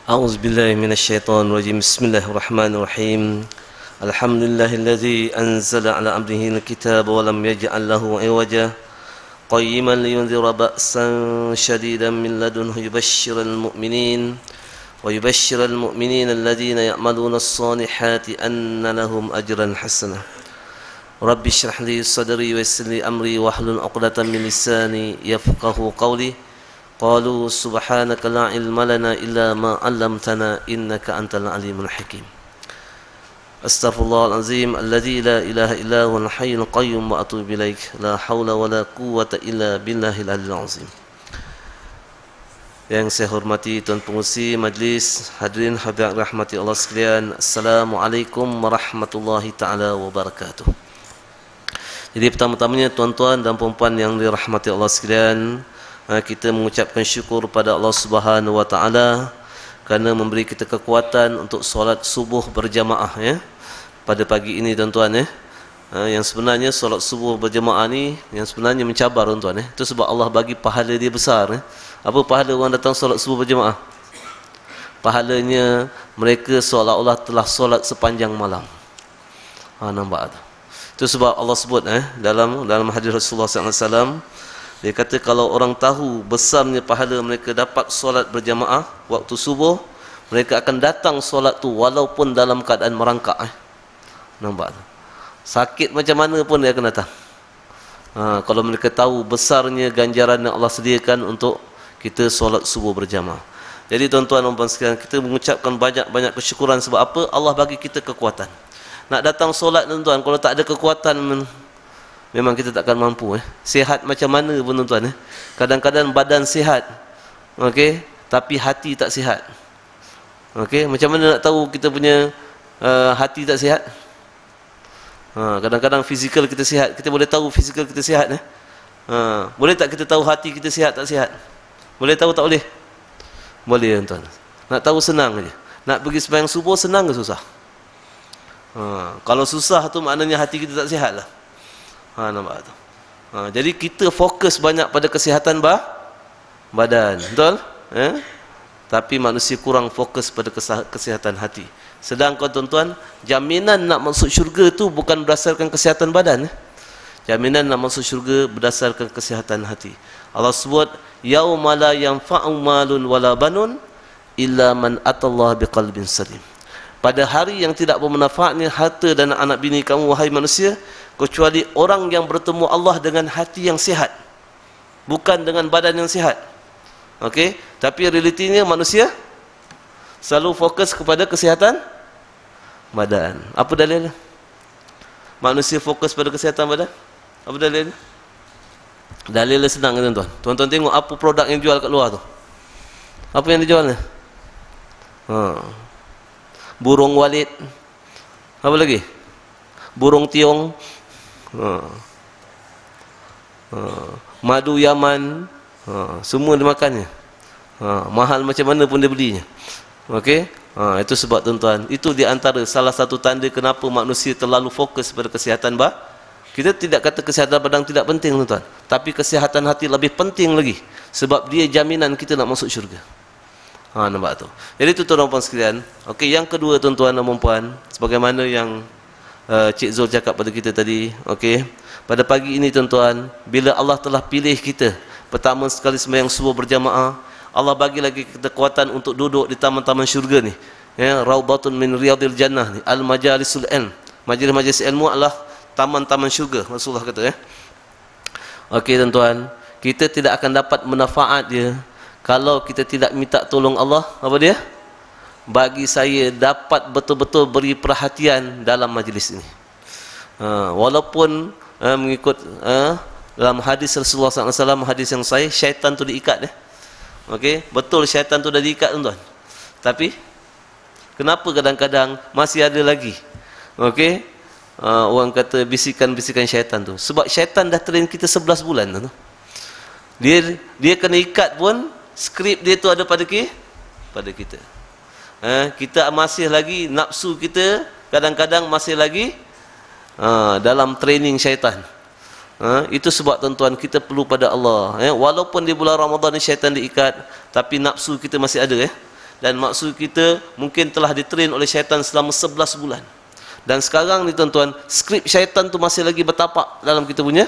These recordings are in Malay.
أعوذ بالله من الشيطان الرجيم. بسم الله الرحمن الرحيم. الحمد لله الذي أنزل على عبده الكتاب ولم يجعل له عوجا قيما لينذر بأسا شديدا من لدنه ويبشر المؤمنين الذين يعملون الصالحات أن لهم أجرا حسنا. رب اشرح لي صدري ويسر لي أمري واحلل عقدة من لساني يفقهوا قولي. قالوا سبحانك لا علم لنا إلا ما علمتنا إنك أنت العليم الحكيم. أستغفر الله العظيم الذي لا إله إلا هو الحي القيوم وأتوب إليك لا حول ولا قوة إلا بالله العلي العظيم. Yang saya hormati tuan pengurusi majlis, hadirin hadirat rahmati Allah sekalian, Assalamualaikum warahmatullahi taala wabarakatuh. Jadi pertama-tamanya tuan-tuan dan puan-puan yang dirahmati Allah sekalian, kita mengucapkan syukur pada Allah Subhanahu wa taala kerana memberi kita kekuatan untuk solat subuh berjamaah ya pada pagi ini tuan-tuan ya. Yang sebenarnya solat subuh berjamaah ni yang sebenarnya mencabar tuan-tuan ya. Itu sebab Allah bagi pahala dia besar ya. Apa pahala orang datang solat subuh berjamaah? Pahalanya mereka seolah-olah telah solat sepanjang malam. Nampak tak? Itu sebab Allah sebut dalam hadis Rasulullah SAW, dia kata kalau orang tahu besarnya pahala mereka dapat solat berjamaah waktu subuh, mereka akan datang solat tu walaupun dalam keadaan merangkak. Nampak tak? Sakit macam mana pun dia akan datang. Kalau mereka tahu besarnya ganjaran yang Allah sediakan untuk kita solat subuh berjamaah. Jadi tuan-tuan dan puan sekalian, kita mengucapkan banyak-banyak kesyukuran sebab apa? Allah bagi kita kekuatan. Nak datang solat tuan-tuan, kalau tak ada kekuatan memang kita takkan mampu. Sihat macam mana pun tuan-tuan. Kadang-kadang badan sihat, okey, tapi hati tak sihat. Okey, macam mana nak tahu kita punya hati tak sihat? Kadang-kadang fizikal kita sihat, kita boleh tahu fizikal kita sihat. Boleh tak kita tahu hati kita sihat tak sihat? Boleh tahu tak boleh? Boleh tuan-tuan. Nak tahu senang aja. Nak pergi sembahyang subuh senang ke susah? Kalau susah tu maknanya hati kita tak sihat lah. Nampak tu. Jadi kita fokus banyak pada kesihatan badan, betul? Tapi manusia kurang fokus pada kesihatan hati. Sedangkan tuan-tuan, jaminan nak masuk syurga tu bukan berdasarkan kesihatan badan. Jaminan nak masuk syurga berdasarkan kesihatan hati. Allah sebut, yauma la yanfa'u malun wala banun illa man atallaha biqalbin salim. Pada hari yang tidak bermanfaatnya harta dan anak bini kamu wahai manusia, kecuali orang yang bertemu Allah dengan hati yang sihat, bukan dengan badan yang sihat. Okey, tapi realitinya manusia selalu fokus kepada kesihatan badan. Apa dalilnya? Manusia fokus pada kesihatan badan? Apa dalilnya? Dalilnya senang tuan-tuan. Tuan-tuan tengok apa produk yang jual kat luar tu. Apa yang dijualnya? Burung walit. Apa lagi? Burung tiong. Madu Yaman. Semua dia makannya. Mahal macam mana pun dia belinya. Okey? Itu sebab tuan-tuan, itu di antara salah satu tanda kenapa manusia terlalu fokus pada kesihatan Kita tidak kata kesihatan badan tidak penting tuan-tuan, tapi kesihatan hati lebih penting lagi, sebab dia jaminan kita nak masuk syurga. Nampak tu. Jadi itu tuan-tuan dan puan sekalian. Okey, yang kedua tuan-tuan dan puan, sebagaimana yang Cik Zul cakap pada kita tadi, okey, pada pagi ini tuan-tuan, bila Allah telah pilih kita pertama sekali sembahyang subuh berjamaah, Allah bagi lagi kita kekuatan untuk duduk di taman-taman syurga ni. Raudhatun min riyadil jannah ni, al-majalisul ilm. Majlis-majlis ilmu adalah taman-taman syurga, Rasulullah kata Okey tuan-tuan, kita tidak akan dapat manfaat dia kalau kita tidak minta tolong Allah. Apa dia? Bagi saya dapat betul-betul beri perhatian dalam majlis ini. Walaupun mengikut dalam hadis Rasulullah SAW, hadis yang sahih, syaitan tu diikat Okey, betul syaitan tu dah diikat tuan-tuan. Tapi kenapa kadang-kadang masih ada lagi? Okey, orang kata bisikan-bisikan syaitan tu. Sebab syaitan dah train kita 11 bulan tu. Dia kena ikat pun, skrip dia tu ada pada kita. Kita masih lagi, nafsu kita kadang-kadang masih lagi dalam training syaitan. Itu sebab tuan-tuan, kita perlu pada Allah. Walaupun di bulan Ramadan ni syaitan diikat, tapi nafsu kita masih ada. dan maksud kita mungkin telah ditrain oleh syaitan selama 11 bulan. Dan sekarang ni tuan-tuan, skrip syaitan tu masih lagi bertapak dalam kita punya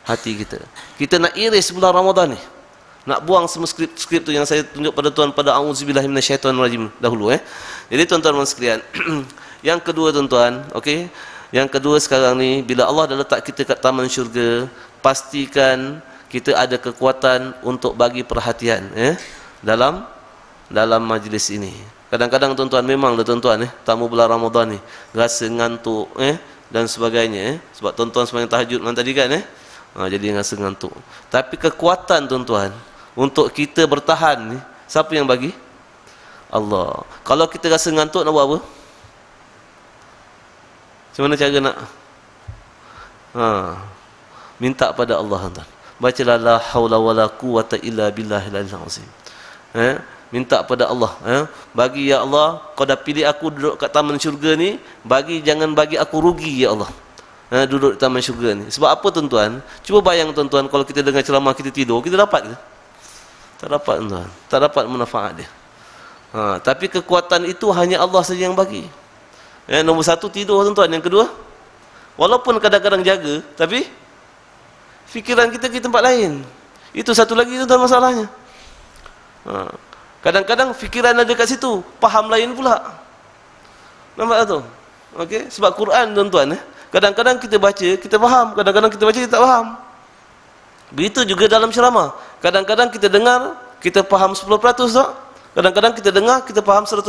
hati kita. Kita nak iris bulan Ramadan ni. Nak buang semua skrip tu yang saya tunjuk pada tuan pada auzubillahi minasyaitonirrajim dahulu Jadi tuan-tuan sekalian, yang kedua tuan-tuan, okey. Yang kedua sekarang ni, bila Allah dah letak kita kat taman syurga, pastikan kita ada kekuatan untuk bagi perhatian dalam majlis ini. Kadang-kadang tuan-tuan memanglah tuan-tuan tamu bulan Ramadan ni rasa ngantuk dan sebagainya sebab tuan-tuan sembahyang tahajud malam tadi kan jadi rasa ngantuk. Tapi kekuatan tuan-tuan untuk kita bertahan ni siapa yang bagi? Allah. Kalau kita rasa ngantuk nak buat apa? Macam mana cara nak minta pada Allah tuan. Bacalah la haula wala quwata illa billahil azim. Minta pada Allah bagi ya Allah, kau dah pilih aku duduk kat taman syurga ni, jangan bagi aku rugi ya Allah duduk di taman syurga ni. Sebab apa tuan-tuan? Cuba bayang tuan-tuan, kalau kita dengar ceramah kita tidur, kita dapat ke? Tak dapat tuan, tak dapat manfaat dia. Tapi kekuatan itu hanya Allah saja yang bagi. Nombor satu tidur tuan-tuan, yang kedua walaupun kadang-kadang jaga, tapi fikiran kita di tempat lain. Itu satu lagi tuan-tuan masalahnya. Kadang-kadang fikiran ada kat situ, faham lain pula. Nampak tak tu? Okey, sebab Quran tuan-tuan kadang-kadang kita baca, kita faham, kadang-kadang kita baca kita tak faham. Begitu juga dalam ceramah. Kadang-kadang kita dengar, kita faham 10% tak? Kadang-kadang kita dengar, kita faham 100%.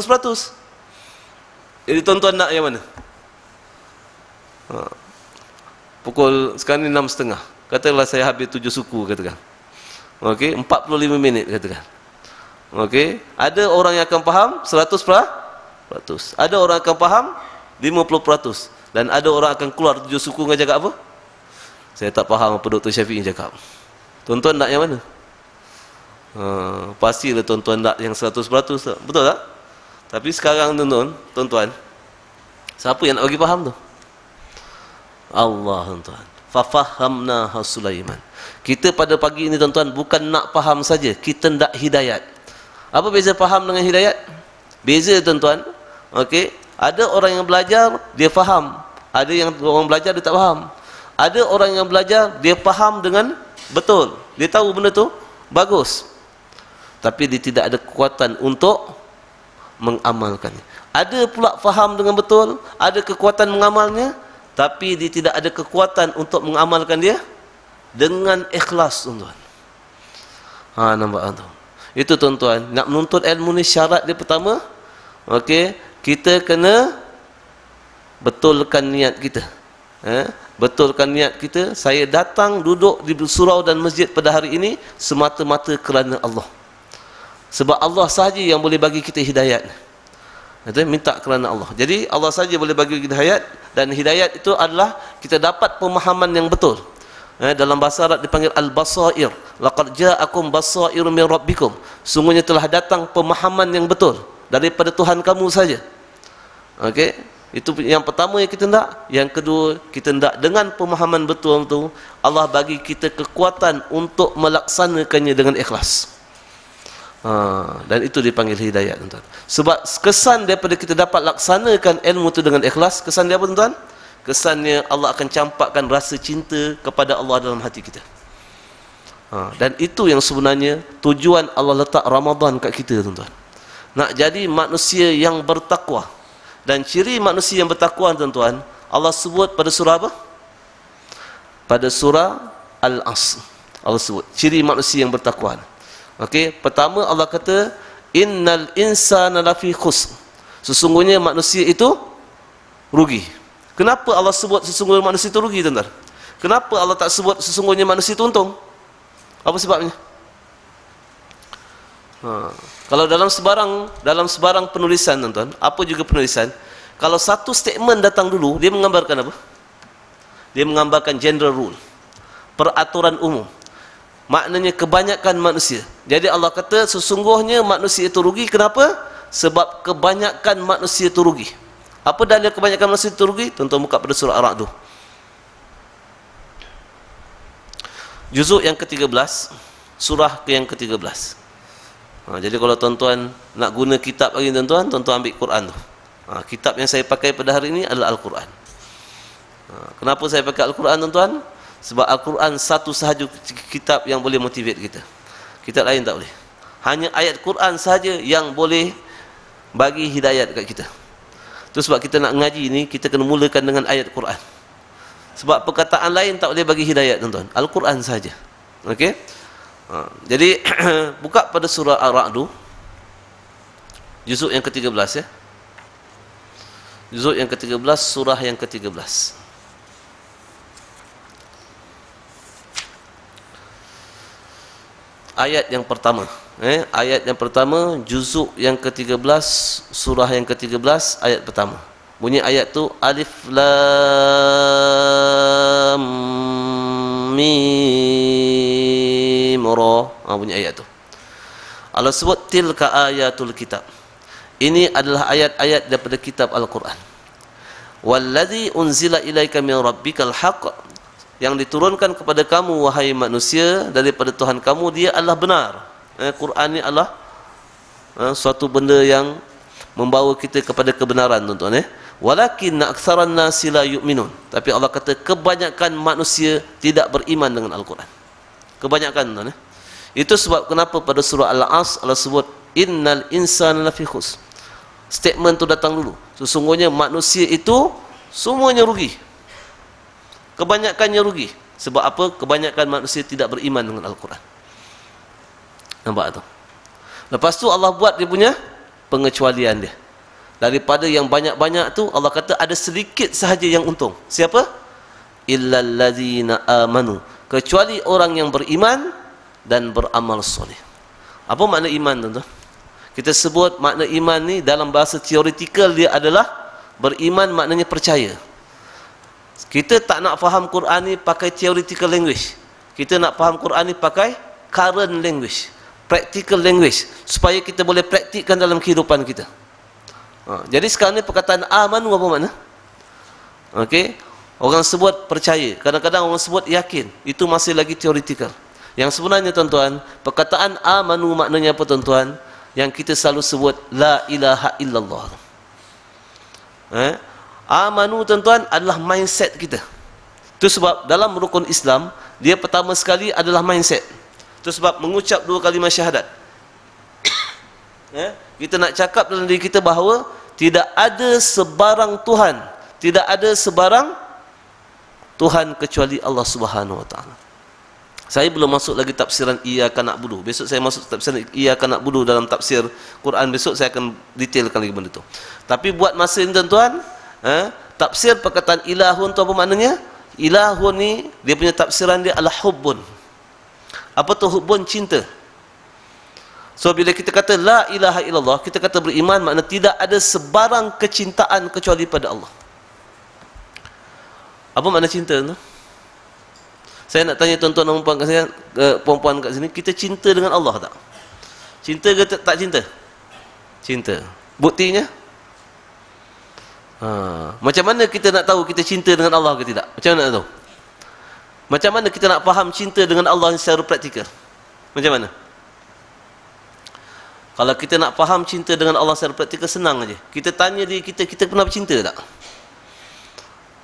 Jadi tuan-tuan nak yang mana? Pukul sekarang ni 6.30. Katakanlah saya habis 7 suku katakan. Okey, 45 minit katakan. Okey, ada orang yang akan faham 100%, ada orang akan faham 50%, dan ada orang akan keluar 7 suku dengan cakap apa? Saya tak faham apa Dr. Syafiq cakap. Tuan-tuan nak yang mana? Pastilah tuan-tuan nak yang 100%, betul tak? Tapi sekarang tuan-tuan, siapa yang nak bagi faham tu? Allah tuan-tuan. Fafahamna Sulaiman. Kita pada pagi ini tuan-tuan bukan nak faham saja, kita nak hidayat. Apa beza faham dengan hidayat? Beza tuan-tuan. Okey, ada orang yang belajar dia faham, ada yang orang belajar dia tak faham. Ada orang yang belajar dia faham dengan betul, dia tahu benda tu bagus, tapi dia tidak ada kekuatan untuk mengamalkannya. Ada pula faham dengan betul, ada kekuatan mengamalnya, tapi dia tidak ada kekuatan untuk mengamalkan dia dengan ikhlas tuan-tuan. Nampak tu? Itu tuan-tuan, nak menuntut ilmu ni syarat dia pertama, okey, kita kena betulkan niat kita. Betulkan niat kita, saya datang duduk di surau dan masjid pada hari ini semata-mata kerana Allah. Sebab Allah sahaja yang boleh bagi kita hidayat. Minta kerana Allah. Jadi Allah sahaja boleh bagi kita hidayat, dan hidayat itu adalah kita dapat pemahaman yang betul. Dalam bahasa Arab dipanggil al-basair. Laqad ja'akum basairu min rabbikum. Sungguhnya telah datang pemahaman yang betul daripada Tuhan kamu saja. Okey, itu yang pertama yang kita nak. Yang kedua, kita nak dengan pemahaman betul tu, Allah bagi kita kekuatan untuk melaksanakannya dengan ikhlas. Dan itu dipanggil hidayat tuan-tuan. Sebab kesan daripada kita dapat laksanakan ilmu itu dengan ikhlas, kesan dia apa tuan-tuan? Kesannya Allah akan campakkan rasa cinta kepada Allah dalam hati kita. Dan itu yang sebenarnya tujuan Allah letak Ramadan kat kita tuan-tuan. Nak jadi manusia yang bertakwa. Dan ciri manusia yang bertakwa tuan-tuan, Allah sebut pada surah apa? Pada surah Al-Asr. Allah sebut ciri manusia yang bertakwa. Okey, pertama Allah kata innal insana lafi khusr. Sesungguhnya manusia itu rugi. Kenapa Allah sebut sesungguhnya manusia itu rugi tuan-tuan? Kenapa Allah tak sebut sesungguhnya manusia itu untung? Apa sebabnya? Kalau dalam sebarang penulisan tuan-tuan, apa juga penulisan, kalau satu statement datang dulu, dia menggambarkan apa? Dia menggambarkan general rule, peraturan umum. Maknanya kebanyakan manusia. Jadi Allah kata sesungguhnya manusia itu rugi. Kenapa? Sebab kebanyakan manusia itu rugi. Apa dalil kebanyakan manusia itu rugi? Tuan-tuan buka pada surah Ar-Ra'd. Juzuk yang ke-13, surah yang ke-13. Jadi kalau tuan-tuan nak guna kitab lagi tuan-tuan, tuan-tuan ambil Quran tu. Kitab yang saya pakai pada hari ini adalah Al-Quran. Kenapa saya pakai Al-Quran tuan-tuan? Sebab Al-Quran satu sahaja kitab yang boleh motivate kita. Kitab lain tak boleh. Hanya ayat Quran sahaja yang boleh bagi hidayat dekat kita. Itu sebab kita nak ngaji ni, kita kena mulakan dengan ayat Quran. Sebab perkataan lain tak boleh bagi hidayat tuan-tuan. Al-Quran sahaja. Okey? Jadi buka pada surah Ar-Ra'd, juzuk yang ke-13 ya. Juzuk yang ke-13, surah yang ke-13. Ayat yang pertama. Ayat yang pertama, juzuk yang ke-13, surah yang ke-13, ayat pertama. Bunyi ayat tu Alif Lam Mim Ra. Bunyi ayat tu. Allah sebut tilka ayatul kitab. Ini adalah ayat-ayat daripada kitab Al-Quran. Wallazi unzila ilaika min rabbikal haqq. Yang diturunkan kepada kamu wahai manusia daripada Tuhan kamu, dia adalah benar. Quran ni adalah suatu benda yang membawa kita kepada kebenaran tuan-tuan. Walakin aktsaran nasi la yu'minun. Tapi Allah kata kebanyakan manusia tidak beriman dengan Al-Quran. Kebanyakan tuan-tuan. Itu sebab kenapa pada surah Al-Asr Allah sebut innal insana lafi khusr. Statement tu datang dulu. Sesungguhnya manusia itu semuanya rugi. Kebanyakannya rugi. Sebab apa? Kebanyakan manusia tidak beriman dengan Al-Quran. Nampak tu? Lepas tu Allah buat dia punya pengecualian dia. Daripada yang banyak-banyak tu Allah kata ada sedikit sahaja yang untung. Siapa? Illal ladzina amanu. Kecuali orang yang beriman dan beramal soleh. Apa makna iman tuan-tuan? Kita sebut makna iman ni dalam bahasa teoretikal dia adalah beriman, maknanya percaya. Kita tak nak faham Quran ni pakai theoretical language. Kita nak faham Quran ni pakai current language, practical language, supaya kita boleh praktikkan dalam kehidupan kita. Jadi sekarang ni perkataan amanu apa makna? Okey, orang sebut percaya, kadang-kadang orang sebut yakin. Itu masih lagi theoretical. Yang sebenarnya tuan-tuan, perkataan amanu maknanya apa tuan-tuan? Yang kita selalu sebut la ilaha illallah. Amanu tuan-tuan adalah mindset kita. Itu sebab dalam rukun Islam, dia pertama sekali adalah mindset. Itu sebab mengucap dua kalimah syahadat. Kita nak cakap dalam diri kita bahawa tidak ada sebarang Tuhan, tidak ada sebarang Tuhan kecuali Allah Subhanahu Wa Taala. Saya belum masuk lagi tafsiran iyyaka na'budu. Besok saya masuk tafsiran iyyaka na'budu dalam tafsir Quran. Besok saya akan detailkan lagi benda tu. Tapi buat masa ini tuan-tuan, tafsir perkataan ilahun tu apa maknanya? Ilahun ni dia punya tafsiran dia adalah hubbun. Apa tu hubbun? Cinta. So bila kita kata la ilaha illallah, kita kata beriman, makna tidak ada sebarang kecintaan kecuali pada Allah. Apa makna cinta tu? Saya nak tanya tuan-tuan dan puan kat saya, puan-puan kat sini, kita cinta dengan Allah tak? Cinta ke tak cinta? Cinta. Buktinya? Macam mana kita nak tahu kita cinta dengan Allah ke tidak? Macam mana nak tahu? Macam mana kita nak faham cinta dengan Allah secara praktikal? Macam mana? Kalau kita nak faham cinta dengan Allah secara praktikal, senang aja. Kita tanya diri kita, kita pernah bercinta tak?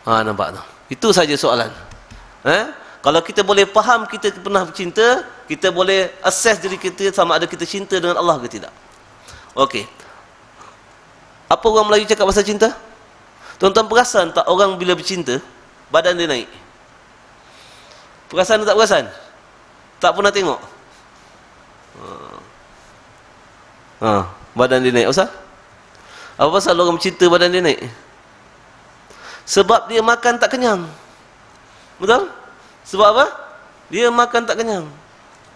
Nampak tak? Itu saja soalan. Kalau kita boleh faham kita pernah bercinta, kita boleh assess diri kita sama ada kita cinta dengan Allah ke tidak. Okey. Apa orang Melayu cakap pasal cinta? Tuan-tuan perasan tak orang bila bercinta, badan dia naik? Perasan tak perasan? Tak pernah tengok? Badan dia naik. Apa? Apa pasal orang bercinta badan dia naik? Sebab dia makan tak kenyang. Betul? Sebab apa? Dia makan tak kenyang.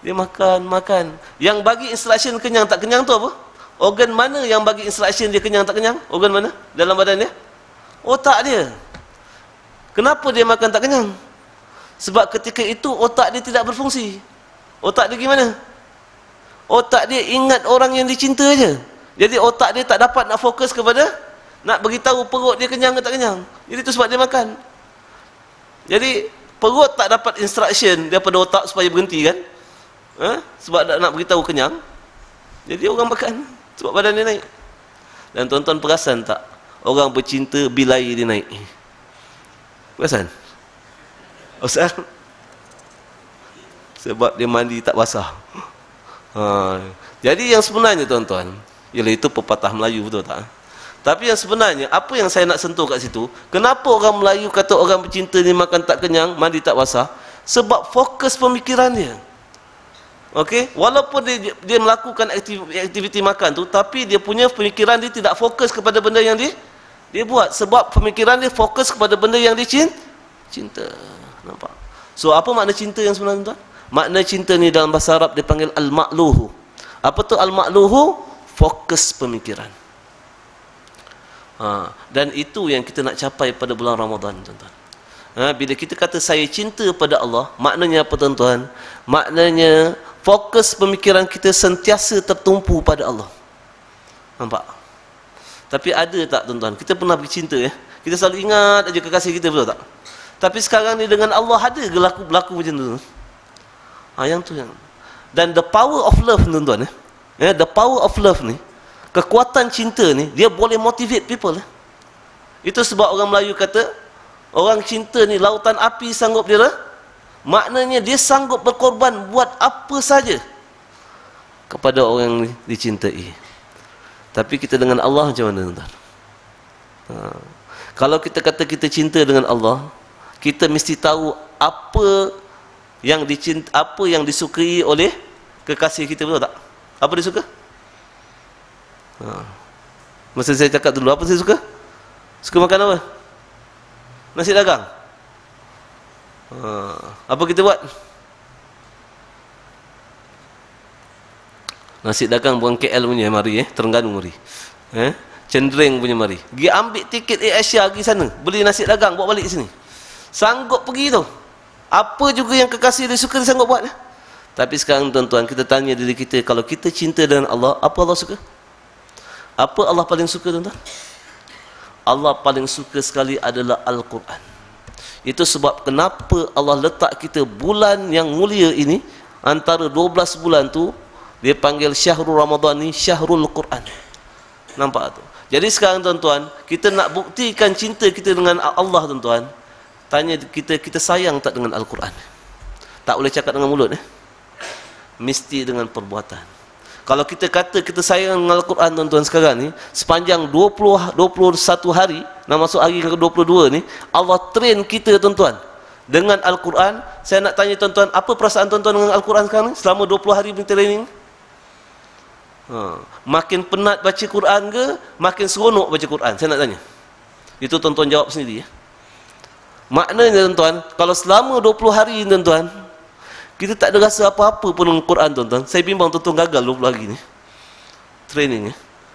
Dia makan. Yang bagi instruction kenyang tak kenyang tu apa? Organ mana yang bagi instruction dia kenyang tak kenyang? Organ mana dalam badan dia? Otak dia. Kenapa dia makan tak kenyang? Sebab ketika itu otak dia tidak berfungsi. Otak dia gimana? Otak dia ingat orang yang dicinta je. Jadi otak dia tak dapat nak fokus kepada nak beritahu perut dia kenyang ke tak kenyang. Jadi itu sebab dia makan. Jadi perut tak dapat instruction daripada otak supaya berhenti kan? Sebab nak beritahu kenyang. Jadi orang makan sebab badan dia naik. Dan tuan-tuan perasan tak, orang bercinta bilai dia naik? Perasan? Ustaz? Sebab dia mandi tak basah. Jadi yang sebenarnya tuan-tuan, ialah itu pepatah Melayu, betul tak? Tapi yang sebenarnya, apa yang saya nak sentuh kat situ, kenapa orang Melayu kata orang bercinta ni makan tak kenyang, mandi tak basah? Sebab fokus pemikiran dia. Okey, walaupun dia melakukan aktiviti makan tu, tapi dia punya pemikiran dia tidak fokus kepada benda yang dia buat. Sebab pemikiran dia fokus kepada benda yang dia cinta. Nampak? So apa makna cinta yang sebenarnya tuan? Makna cinta ni dalam bahasa Arab dipanggil al-ma'luhu. Apa tu al-ma'luhu? Fokus pemikiran. Dan itu yang kita nak capai pada bulan Ramadan, tuan-tuan. Bila kita kata saya cinta pada Allah, maknanya apa, tuan-tuan? Maknanya fokus pemikiran kita sentiasa tertumpu pada Allah. Nampak? Tapi ada tak, tuan-tuan? Kita pernah bercinta ya. Kita selalu ingat aja kekasih kita, betul tak? Tapi sekarang ni dengan Allah ada ke berlaku macam tu? Yang tu yang. Dan the power of love, tuan-tuan ya. The power of love ni, kekuatan cinta ni, dia boleh motivate people. Itu sebab orang Melayu kata, orang cinta ni lautan api sanggup dia. Maknanya dia sanggup berkorban buat apa saja kepada orang yang dicintai. Tapi kita dengan Allah macam mana, tuan-tuan? Kalau kita kata kita cinta dengan Allah, kita mesti tahu apa yang apa yang disukai oleh kekasih kita, betul tak? Apa dia suka? Masa saya cakap dulu, apa saya suka? Suka makan apa? Nasi dagang. Apa kita buat? Nasi dagang bukan KL punya, mari Terengganu mari. Cendereng punya mari. Pergi ambil tiket Asia pergi sana, beli nasi dagang bawa balik sini. Sanggup pergi tu. Apa juga yang kekasih dia suka, dia sanggup buat. Tapi sekarang tuan-tuan, kita tanya diri kita, kalau kita cinta dengan Allah, apa Allah suka? Apa Allah paling suka, tuan-tuan? Allah paling suka sekali adalah Al-Quran. Itu sebab kenapa Allah letak kita bulan yang mulia ini, antara 12 bulan tu, dia panggil Syahrul Ramadan ni Syahrul Quran. Nampak tu? Jadi sekarang tuan-tuan, kita nak buktikan cinta kita dengan Allah, tuan-tuan. Tanya kita sayang tak dengan Al-Quran? Tak boleh cakap dengan mulut mesti dengan perbuatan. Kalau kita kata kita sayang dengan Al-Quran, tuan-tuan, sekarang ni sepanjang 21 hari nak masuk hari ke-22 ni, Allah train kita, tuan-tuan, dengan Al-Quran. Saya nak tanya tuan-tuan, apa perasaan tuan-tuan dengan Al-Quran sekarang ni selama 20 hari punya training? Makin penat baca Quran ke makin seronok baca Quran? Saya nak tanya. Itu tuan-tuan jawab sendiri ya. Maknanya, tuan-tuan, kalau selama 20 hari, tuan-tuan, kita tak ada rasa apa-apa pun dengan Quran, tuan-tuan. Saya bimbang tuan-tuan gagal 20 hari ni training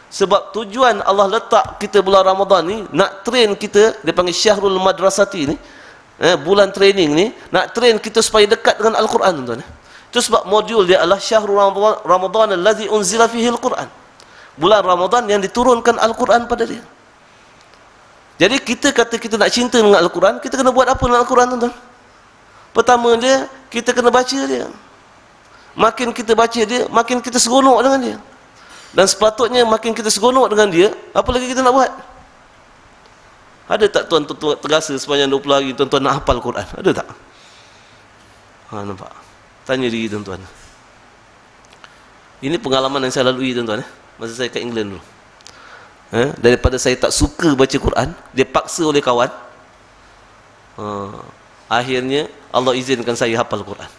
Sebab tujuan Allah letak kita bulan Ramadan ni, nak train kita, dia panggil Syahrul Madrasati ni, bulan training ni, nak train kita supaya dekat dengan Al-Quran, tuan-tuan. Itu sebab modul dia adalah Syahrul Ramadan allazi unzila fihi Al-Quran. Bulan Ramadan yang diturunkan Al-Quran pada dia. Jadi kita kata kita nak cinta dengan Al-Quran, kita kena buat apa dengan Al-Quran, tuan-tuan? Pertama dia, kita kena baca dia. Makin kita baca dia, makin kita seronok dengan dia. Dan sepatutnya makin kita seronok dengan dia, apa lagi kita nak buat? Ada tak tuan-tuan terasa sepanjang 20 hari tuan-tuan nak hafal Quran? Ada tak? Nampak? Tanya diri tuan-tuan. Ini pengalaman yang saya lalui, tuan-tuan, masa saya kat England dulu. Daripada saya tak suka baca Quran, dia paksa oleh kawan, akhirnya Allah izinkan saya hafal Quran.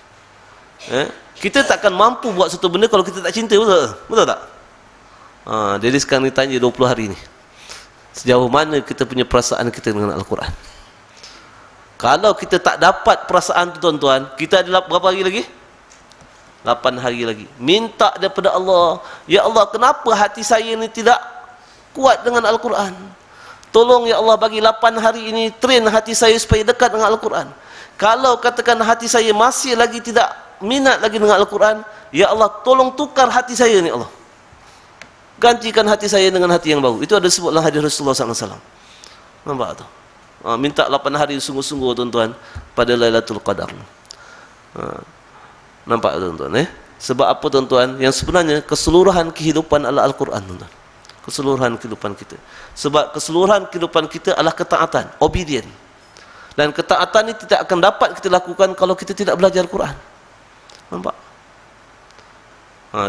Kita takkan mampu buat satu benda kalau kita tak cinta, betul? Betul tak? Jadi sekarang ni tanya 20 hari ni, sejauh mana kita punya perasaan kita dengan Al-Quran. Kalau kita tak dapat perasaan tu, tuan-tuan, kita ada berapa hari lagi? 8 hari lagi. Minta daripada Allah, ya Allah, kenapa hati saya ni tidak kuat dengan Al-Quran? Tolong ya Allah, bagi 8 hari ini train hati saya supaya dekat dengan Al-Quran. Kalau katakan hati saya masih lagi tidak minat lagi dengan Al-Quran, ya Allah, tolong tukar hati saya ni Allah. Gantikan hati saya dengan hati yang baru. Itu ada sebut dalam hadis Rasulullah SAW. Nampak tu? Minta 8 hari sungguh-sungguh, tuan-tuan, pada Lailatul Qadar. Nampak, tuan-tuan? Sebab apa tuan-tuan? Yang sebenarnya keseluruhan kehidupan adalah Al-Quran, tuan-tuan. Keseluruhan kehidupan kita. Sebab keseluruhan kehidupan kita adalah ketaatan, obedient. Dan ketaatan ini tidak akan dapat kita lakukan kalau kita tidak belajar Al-Quran. Nampak?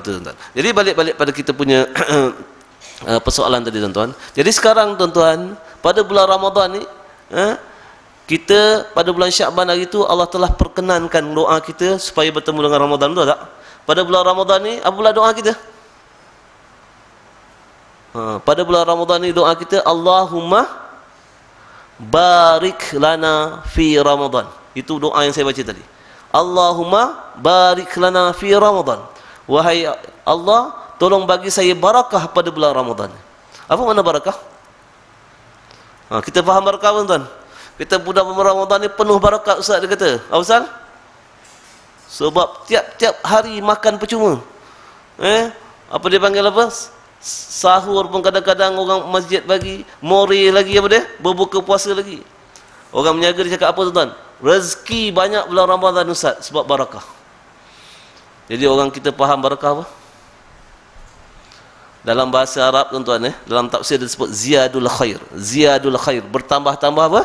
Itu tuan-tuan. Jadi balik-balik pada kita punya persoalan tadi, tuan-tuan. Jadi sekarang, tuan-tuan, pada bulan Ramadan ni, kita pada bulan Syakban hari itu Allah telah perkenankan doa kita supaya bertemu dengan Ramadan, betul tak? Pada bulan Ramadan ni, apa pula doa kita? Pada bulan Ramadan ni doa kita, Allahumma barik lana fi Ramadan. Itu doa yang saya baca tadi. Allahumma barik lana fi Ramadan. Wahai Allah, tolong bagi saya barakah pada bulan Ramadan. Apa makna barakah? Kita faham barakah, tuan-tuan? Kita bulan Ramadan ni penuh barakah, Ustaz, dia kata. Apa Ustaz? Sebab tiap-tiap hari makan percuma. Apa dia panggil apa? Sahur pun kadang-kadang orang masjid bagi, more lagi apa dia? Berbuka puasa lagi. Orang menjaga dia cakap apa, tuan-tuan? Rezeki banyak bulan Ramadan, Ustaz, sebab barakah. Jadi orang kita faham barakah apa? Dalam bahasa Arab, tuan-tuan, dalam tafsir disebut ziyadul khair. Ziyadul khair, bertambah-tambah apa?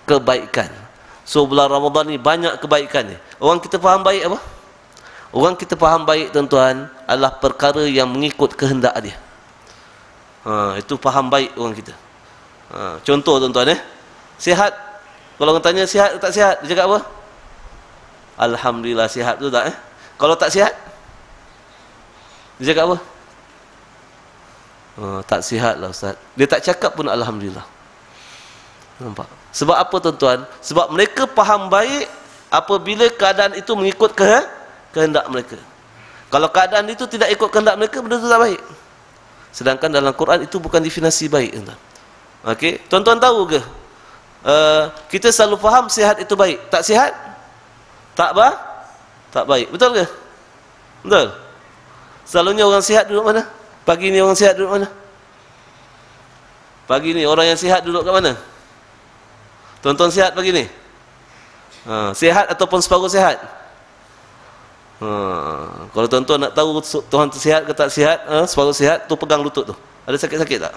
Kebaikan. So bulan Ramadan ni banyak kebaikan ni. Orang kita faham baik apa? Orang kita faham baik, tuan-tuan, adalah perkara yang mengikut kehendak dia. Itu faham baik orang kita. Contoh, tuan-tuan, sihat. Kalau orang tanya sihat atau tak sihat, dia cakap apa? Alhamdulillah sihat, betul tak? Kalau tak sihat, dia cakap apa? Tak sihat lah, Ustaz. Dia tak cakap pun Alhamdulillah. Nampak? Sebab apa, tuan-tuan? Sebab mereka faham baik apabila keadaan itu mengikut kehendak mereka. Kalau keadaan itu tidak ikut kehendak mereka, benda itu tak baik. Sedangkan dalam Quran itu bukan definisi baik, tuan-tuan. Okey, tuan-tuan tahu ke? Kita selalu faham sihat itu baik. Tak sihat? Tak baik. Betul ke? Betul. Selalunya orang sihat duduk mana? Pagi ni orang sihat duduk mana? Pagi ni orang yang sihat duduk kat mana? Tuan-tuan sihat pagi ni? Sihat ataupun separuh sihat? Kalau tuan-tuan nak tahu Tuhan tu sihat ke tak sihat, separuh sihat, tu pegang lutut tu. Ada sakit-sakit tak?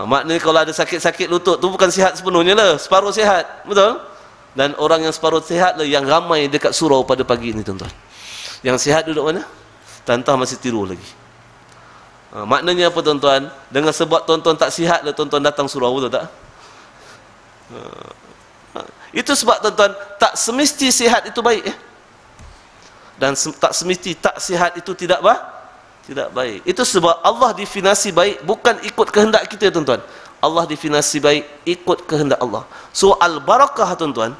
Maknanya kalau ada sakit-sakit lutut tu bukan sihat sepenuhnya lah, separuh sihat. Betul? Dan orang yang separuh sihat lah yang ramai dekat surau pada pagi ni, tuan-tuan. Yang sihat duduk mana? Tantah masih tidur lagi. Maknanya apa, tuan-tuan? Dengan sebab tuan-tuan tak sihat lah tuan-tuan datang surau, betul tak? Itu sebab, tuan-tuan, tak semesti sihat itu baik, dan tak semesti tak sihat itu tidak baik. Itu sebab Allah definasi baik bukan ikut kehendak kita, tuan-tuan. Allah definasi baik ikut kehendak Allah. So al-barakah, tuan-tuan,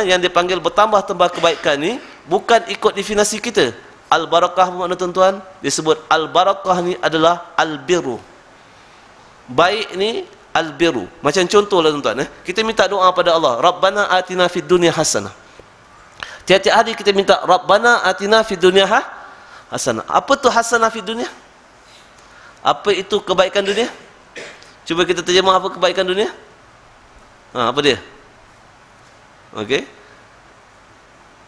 yang dipanggil bertambah-tambah kebaikan ni bukan ikut definisi kita. Al-barakah bermakna, tuan-tuan, disebut al-barakah ni adalah al-birru. Baik ni al-birru. Macam contohlah, tuan-tuan, kita minta doa pada Allah, Rabbana atina fid dunya hasanah. Tiap-tiap hari kita minta Rabbana atina fid dunya hasanah. Apa tu hasanah fid dunya? Apa itu kebaikan dunia? Cuba kita terjemah apa kebaikan dunia? Apa dia? Okey.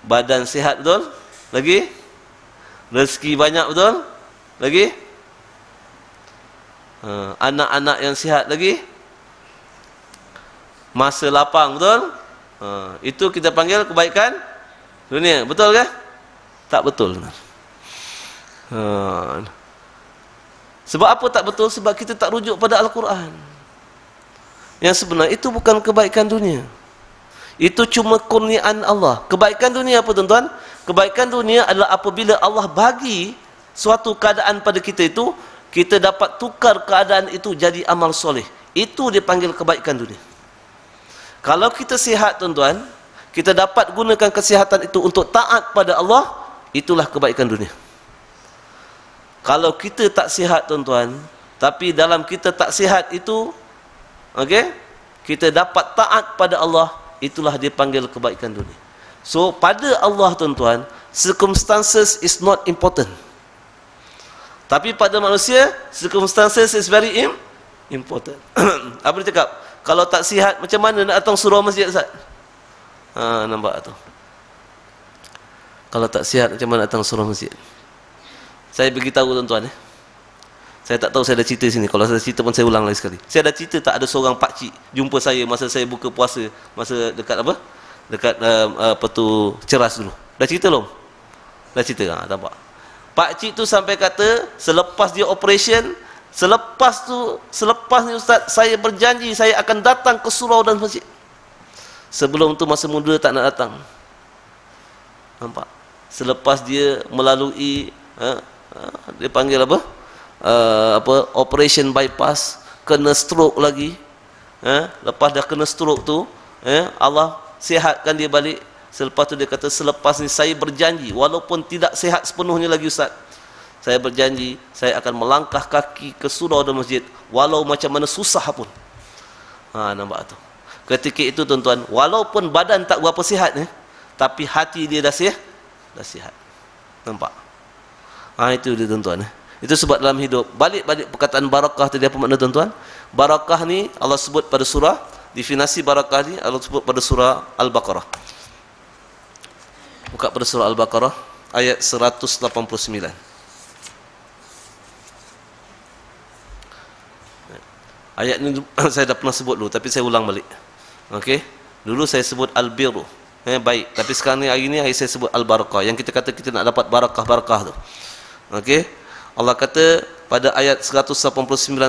Badan sihat, betul? Lagi? Rezeki banyak, betul? Lagi? Anak-anak yang sihat, lagi? Masa lapang, betul? Itu kita panggil kebaikan dunia, betul ke? Tak betul. Sebab apa tak betul? Sebab kita tak rujuk pada Al-Quran. Yang sebenarnya itu bukan kebaikan dunia. Itu cuma kurniaan Allah. Kebaikan dunia apa, tuan-tuan? Kebaikan dunia adalah apabila Allah bagi suatu keadaan pada kita itu, kita dapat tukar keadaan itu jadi amal soleh. Itu dipanggil kebaikan dunia. Kalau kita sihat, tuan-tuan, kita dapat gunakan kesihatan itu untuk taat pada Allah, itulah kebaikan dunia. Kalau kita tak sihat, tuan-tuan, tapi dalam kita tak sihat itu, kita dapat taat pada Allah, itulah dipanggil kebaikan dunia. So pada Allah, tuan-tuan, circumstances is not important. Tapi pada manusia, circumstances is very important. Apa dia cakap? Kalau tak sihat, macam mana nak datang surau masjid, Ustaz? Nampak tu. Kalau tak sihat macam mana datang surau masjid? Saya beritahu tuan-tuan Saya tak tahu saya ada cerita sini. Kalau saya cerita pun saya ulang lagi sekali. Saya ada cerita tak ada seorang pakcik jumpa saya masa saya buka puasa, masa dekat apa? Dekat apa tu Ceras dulu. Dah cerita belum? Dah cerita. Nampak. Pakcik tu sampai kata selepas dia operation, selepas ni ustaz, saya berjanji saya akan datang ke surau dan masjid. Sebelum tu masa muda tak nak datang. Nampak? Selepas dia melalui dia panggil apa? Operation bypass, kena stroke lagi. Lepas dah kena stroke tu, Allah sihatkan dia balik. Selepas tu dia kata, selepas ni saya berjanji, walaupun tidak sihat sepenuhnya lagi ustaz, saya berjanji saya akan melangkah kaki ke surau dan masjid walau macam mana susah pun. Nampak tu. Ketika itu tuan-tuan, walaupun badan tak berapa sihat tapi hati dia dah sihat. Nampak? Itu dia tuan-tuan. Itu sebab dalam hidup, balik-balik perkataan barakah tadi apa makna tuan-tuan? Barakah ni Allah sebut pada surah, definisi barakah ni Allah sebut pada surah Al-Baqarah. Buka pada surah Al-Baqarah ayat 189. Ayat ni saya dah pernah sebut dulu tapi saya ulang balik. Okey. Dulu saya sebut al-birru, baik, tapi sekarang ni hari saya sebut al-barakah. Yang kita kata kita nak dapat barakah tu. Okey. Allah kata pada ayat 189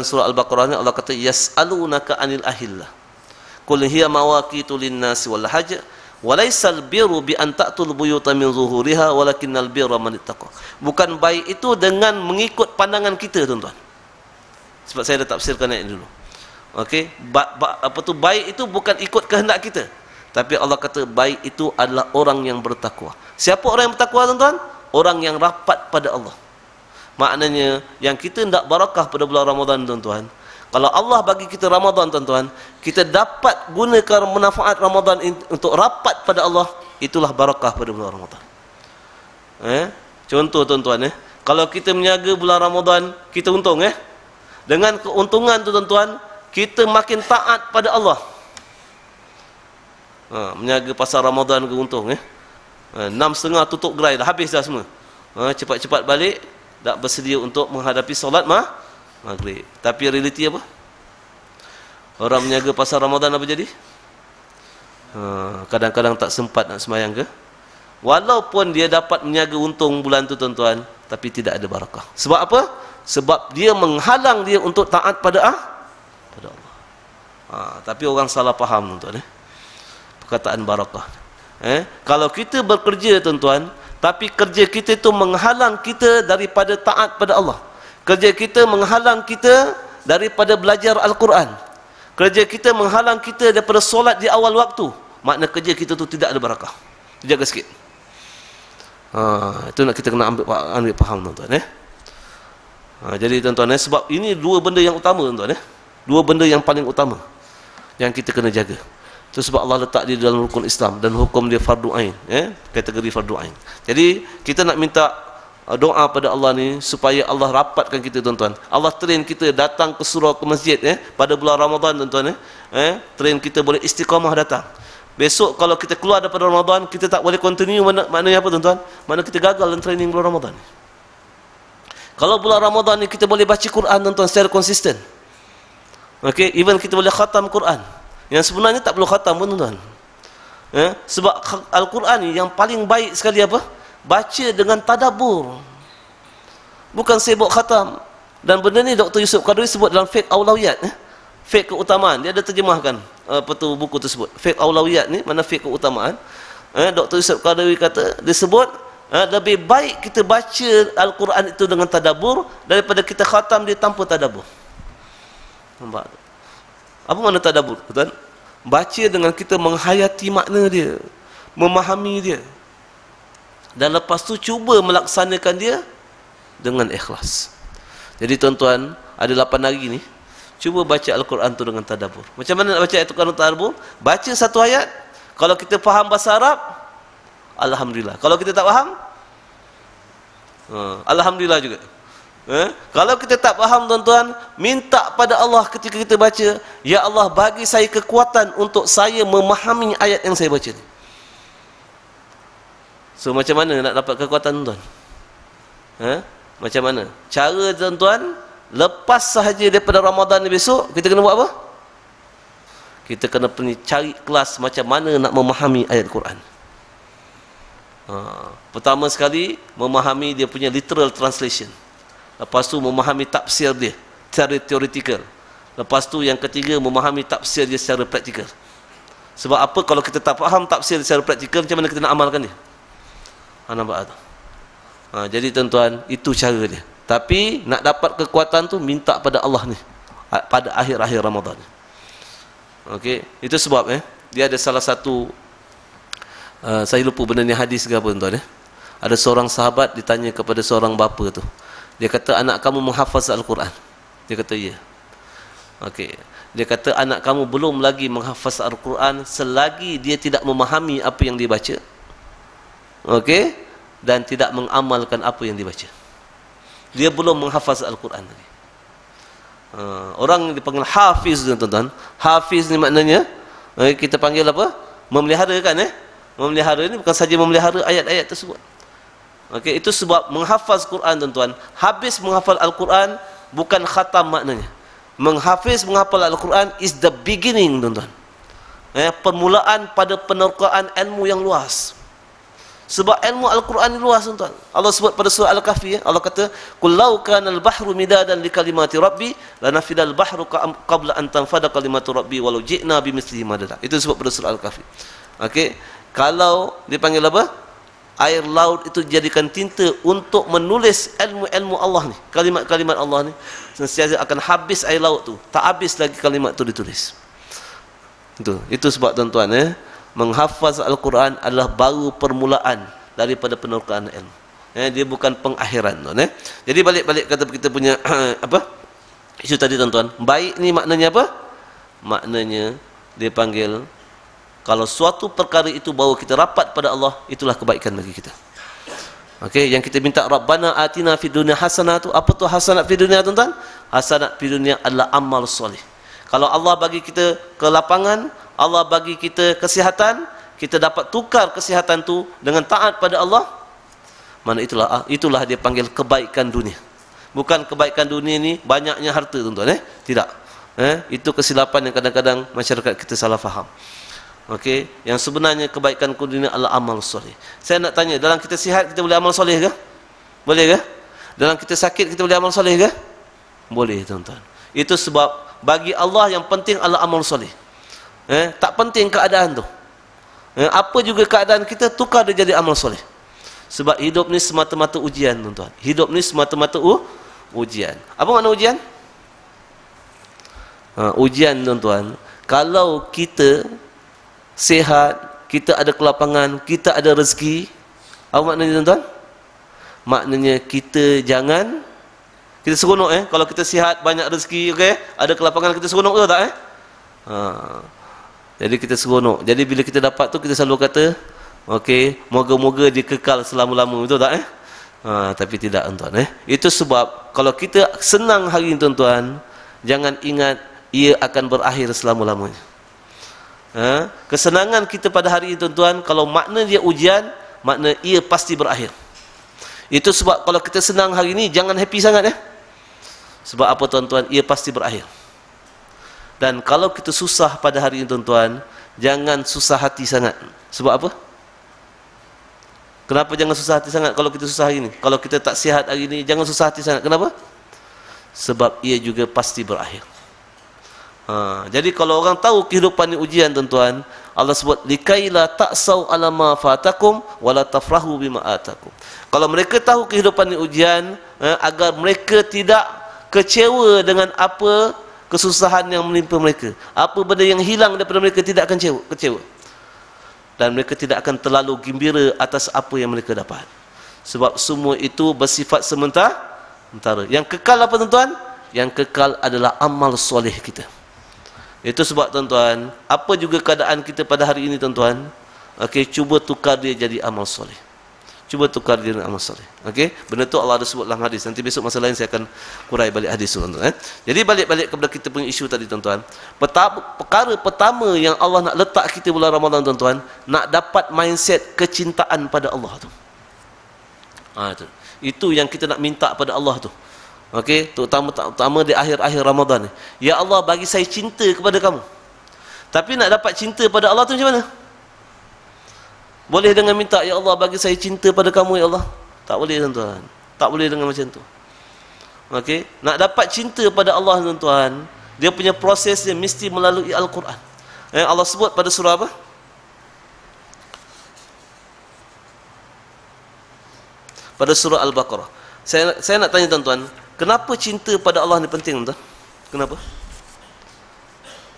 surah Al-Baqarah ni, Allah kata yas'alunaka 'anil ahillah. Qul hiya mawaqitu lin-nasi wal hajj wa laysal birru bi an ta'tul buyuta min zuhuriha walakinnal birra man ittaqa. Bukan baik itu dengan mengikut pandangan kita tuan-tuan. Sebab saya dah tafsirkan ayat dulu. Okey, apa tu baik itu bukan ikut kehendak kita. Tapi Allah kata baik itu adalah orang yang bertakwa. Siapa orang yang bertakwa tuan-tuan? Orang yang rapat pada Allah. Maknanya yang kita hendak barakah pada bulan Ramadan tuan-tuan. Kalau Allah bagi kita Ramadan tuan-tuan, kita dapat gunakan manfaat Ramadan untuk rapat pada Allah, itulah barakah pada bulan Ramadan. Contoh tuan-tuan kalau kita menjaga bulan Ramadan, kita untung Dengan keuntungan tu tuan-tuan, kita makin taat pada Allah. Menjaga pasar Ramadan ke untung 6.30 tutup gerai dah, habis dah semua. Cepat-cepat balik, tak bersedia untuk menghadapi solat maghrib. Tapi realiti apa? Orang menjaga pasar Ramadan apa jadi? Kadang-kadang tak sempat nak sembahyang ke? Walaupun dia dapat menjaga untung bulan tu tuan-tuan, tapi tidak ada barakah. Sebab apa? Sebab dia menghalang dia untuk taat pada Allah. Tapi orang salah faham tuan-tuan perkataan barakah. Kalau kita bekerja tuan-tuan, tapi kerja kita itu menghalang kita daripada taat pada Allah. Kerja kita menghalang kita daripada belajar Al-Quran. Kerja kita menghalang kita daripada solat di awal waktu. Makna kerja kita tu tidak ada barakah. Jaga sikit. Itu nak kita kena ambil faham tuan-tuan. Jadi tuan-tuan sebab ini dua benda yang utama tuan-tuan. Dua benda yang paling utama yang kita kena jaga. Itu sebab Allah letak dia dalam rukun Islam dan hukum dia fardu ain, kategori fardu ain. Jadi kita nak minta doa pada Allah ni supaya Allah rapatkan kita tuan-tuan. Allah train kita datang ke surau, ke masjid pada bulan Ramadan tuan-tuan. Train kita boleh istiqamah datang. Besok kalau kita keluar daripada Ramadan, kita tak boleh continue, maknanya apa tuan-tuan? Maknanya kita gagal dalam training bulan Ramadan. Kalau bulan Ramadan ni kita boleh baca Quran tuan-tuan secara konsisten. Okey, even kita boleh khatam Quran. Yang sebenarnya tak perlu khatam pun tuan-tuan. Sebab Al-Quran ni yang paling baik sekali apa? Baca dengan tadabbur. Bukan sibuk khatam. Dan benda ni Dr. Yusuf Qadri sebut dalam fiqh aulawiyat. Fiqh keutamaan. Dia ada terjemahkan buku tersebut. Fiqh aulawiyat ni, mana fiqh keutamaan. Dr. Yusuf Qadri kata, dia sebut lebih baik kita baca Al-Quran itu dengan tadabbur daripada kita khatam dia tanpa tadabbur. Nampak? Apa makna tadabbur? Betul? Baca dengan kita menghayati makna dia, memahami dia, dan lepas tu cuba melaksanakan dia dengan ikhlas. Jadi tuan-tuan, ada 8 hari ni, cuba baca Al-Quran tu dengan tadabbur. Macam mana nak baca Al-Quran dengan tadabbur? Baca satu ayat, kalau kita faham bahasa Arab, alhamdulillah. Kalau kita tak faham, alhamdulillah juga. Kalau kita tak faham tuan-tuan, minta pada Allah ketika kita baca, ya Allah bagi saya kekuatan untuk saya memahami ayat yang saya baca ni. So macam mana nak dapat kekuatan tuan? Macam mana? Cara tuan-tuan, lepas sahaja daripada Ramadan ni besok, kita kena buat apa? Kita kena cari kelas macam mana nak memahami ayat Quran. Pertama sekali, memahami dia punya literal translation. Lepas tu memahami tafsir dia secara teoretikal. Lepas tu yang ketiga, memahami tafsir dia secara praktikal. Sebab apa? Kalau kita tak faham tafsir secara praktikal, macam mana kita nak amalkan dia? Nampak tak? Jadi tuan-tuan, itu cara dia. Tapi nak dapat kekuatan tu, minta pada Allah ni pada akhir-akhir Ramadan. Okey, itu sebab dia ada salah satu saya lupa benda ni hadis ke apa tuan-tuan. Ada seorang sahabat ditanya kepada seorang bapa tu. Dia kata, anak kamu menghafaz Al-Quran? Dia kata, ya. Okey. Dia kata, anak kamu belum lagi menghafaz Al-Quran selagi dia tidak memahami apa yang dia baca. Okey, dan tidak mengamalkan apa yang dibaca. Dia belum menghafaz Al-Quran lagi. Orang dipanggil hafiz, tuan-tuan. Hafiz ni maknanya kita panggil apa? Memelihara kan? Memelihara ni bukan saja memelihara ayat-ayat tersebut. Okey, itu sebab menghafaz Quran, tuan-tuan. Habis menghafal Al-Quran bukan khatam maknanya. Menghafal Al-Quran is the beginning, tuan-tuan. Permulaan pada penerkaan ilmu yang luas. Sebab ilmu Al-Quran ni luas, tuan-tuan. Allah sebut pada surah Al-Kahfi, Allah kata, "Qul law kana al-bahru midadan li kalimati rabbi lanafida al-bahru qabla an tanfada kalimatu rabbi walau ji'na bimithlihi madada." Itu sebut pada surah Al-Kahfi. Okey, kalau dipanggil apa? Air laut itu dijadikan tinta untuk menulis ilmu-ilmu Allah ni, kalimat-kalimat Allah ni, sentiasa akan habis air laut tu. Tak habis lagi kalimat tu ditulis. Itu sebab, tuan-tuan, menghafaz Al-Quran adalah baru permulaan daripada penerkaan ilmu. Dia bukan pengakhiran, tuan. Jadi balik-balik kata kita punya apa? Isu tadi, tuan-tuan. Baik ni maknanya apa? Maknanya dia panggil, kalau suatu perkara itu bawa kita rapat pada Allah, itulah kebaikan bagi kita. Okey, yang kita minta Rabbana atina fid dunya hasanah tu, apa tu hasanat fid dunya, tuan-tuan? Hasanat fid dunya adalah amal soleh. Kalau Allah bagi kita kelapangan, Allah bagi kita kesihatan, kita dapat tukar kesihatan tu dengan taat pada Allah, mana itulah dia panggil kebaikan dunia. Bukan kebaikan dunia ni banyaknya harta, tuan-tuan. Tidak. Itu kesilapan yang kadang-kadang masyarakat kita salah faham. Okey, yang sebenarnya kebaikan dunia adalah amal soleh. Saya nak tanya, dalam kita sihat kita boleh amal soleh ke? Boleh ke? Dalam kita sakit kita boleh amal soleh ke? Boleh, tuan-tuan. Itu sebab bagi Allah yang penting adalah amal soleh. Tak penting keadaan tu. Apa juga keadaan kita, tukar dia jadi amal soleh. Sebab hidup ni semata-mata ujian, tuan-tuan. Hidup ni semata-mata ujian. Apa makna ujian? Ujian, tuan-tuan, kalau kita sihat, kita ada kelapangan, kita ada rezeki, apa maknanya, tuan-tuan? Maknanya kita jangan, kita seronok kalau kita sihat, banyak rezeki, okey, ada kelapangan, kita seronok ke tak? Jadi kita seronok. Jadi bila kita dapat tu, kita selalu kata, okey, moga-moga dia kekal selama-lama, betul tak? Tapi tidak, tuan-tuan. Itu sebab kalau kita senang hari ini, tuan-tuan, jangan ingat ia akan berakhir selama-lamanya. Kesenangan kita pada hari ini, tuan-tuan, kalau makna dia ujian, makna ia pasti berakhir. Itu sebab kalau kita senang hari ini, jangan happy sangat. Sebab apa, tuan-tuan? Ia pasti berakhir. Dan kalau kita susah pada hari ini, tuan-tuan, jangan susah hati sangat. Sebab apa? Kenapa jangan susah hati sangat kalau kita susah hari ini? Kalau kita tak sihat hari ini, jangan susah hati sangat. Kenapa? Sebab ia juga pasti berakhir. Jadi kalau orang tahu kehidupan ini ujian, tuan-tuan, Allah sebut, likaila ta'sau ala ma fatakum wala tafrahu bima atakum. Kalau mereka tahu kehidupan ini ujian, agar mereka tidak kecewa dengan apa kesusahan yang menimpa mereka, apa benda yang hilang daripada mereka, tidak akan kecewa, dan mereka tidak akan terlalu gembira atas apa yang mereka dapat. Sebab semua itu bersifat sementara. Yang kekal apa, tuan-tuan? Yang kekal adalah amal soleh kita. Itu sebab, tuan-tuan, apa juga keadaan kita pada hari ini, tuan-tuan, okey, cuba tukar dia jadi amal soleh. Cuba tukar dengan amal soleh. Okey, benda tu Allah ada sebut dalam hadis. Nanti besok masa lain saya akan kurai balik hadis tu, tuan-tuan. Jadi balik kepada kita punya isu tadi, tuan-tuan. Perkara pertama yang Allah nak letak kita bulan Ramadan, tuan-tuan, nak dapat mindset kecintaan pada Allah tu. Itu yang kita nak minta pada Allah tu. Okey, terutama di akhir-akhir Ramadan ni. Ya Allah, bagi saya cinta kepada kamu. Tapi nak dapat cinta pada Allah tu macam mana? Boleh dengan minta, ya Allah bagi saya cinta pada kamu, ya Allah? Tak boleh, tuan-tuan. Tak boleh dengan macam tu. Okey, nak dapat cinta pada Allah, tuan-tuan, dia punya proses dia mesti melalui Al-Quran. Allah sebut pada surah apa? Pada surah Al-Baqarah. Saya nak tanya, tuan-tuan, kenapa cinta pada Allah ni penting, tuan-tuan? Kenapa?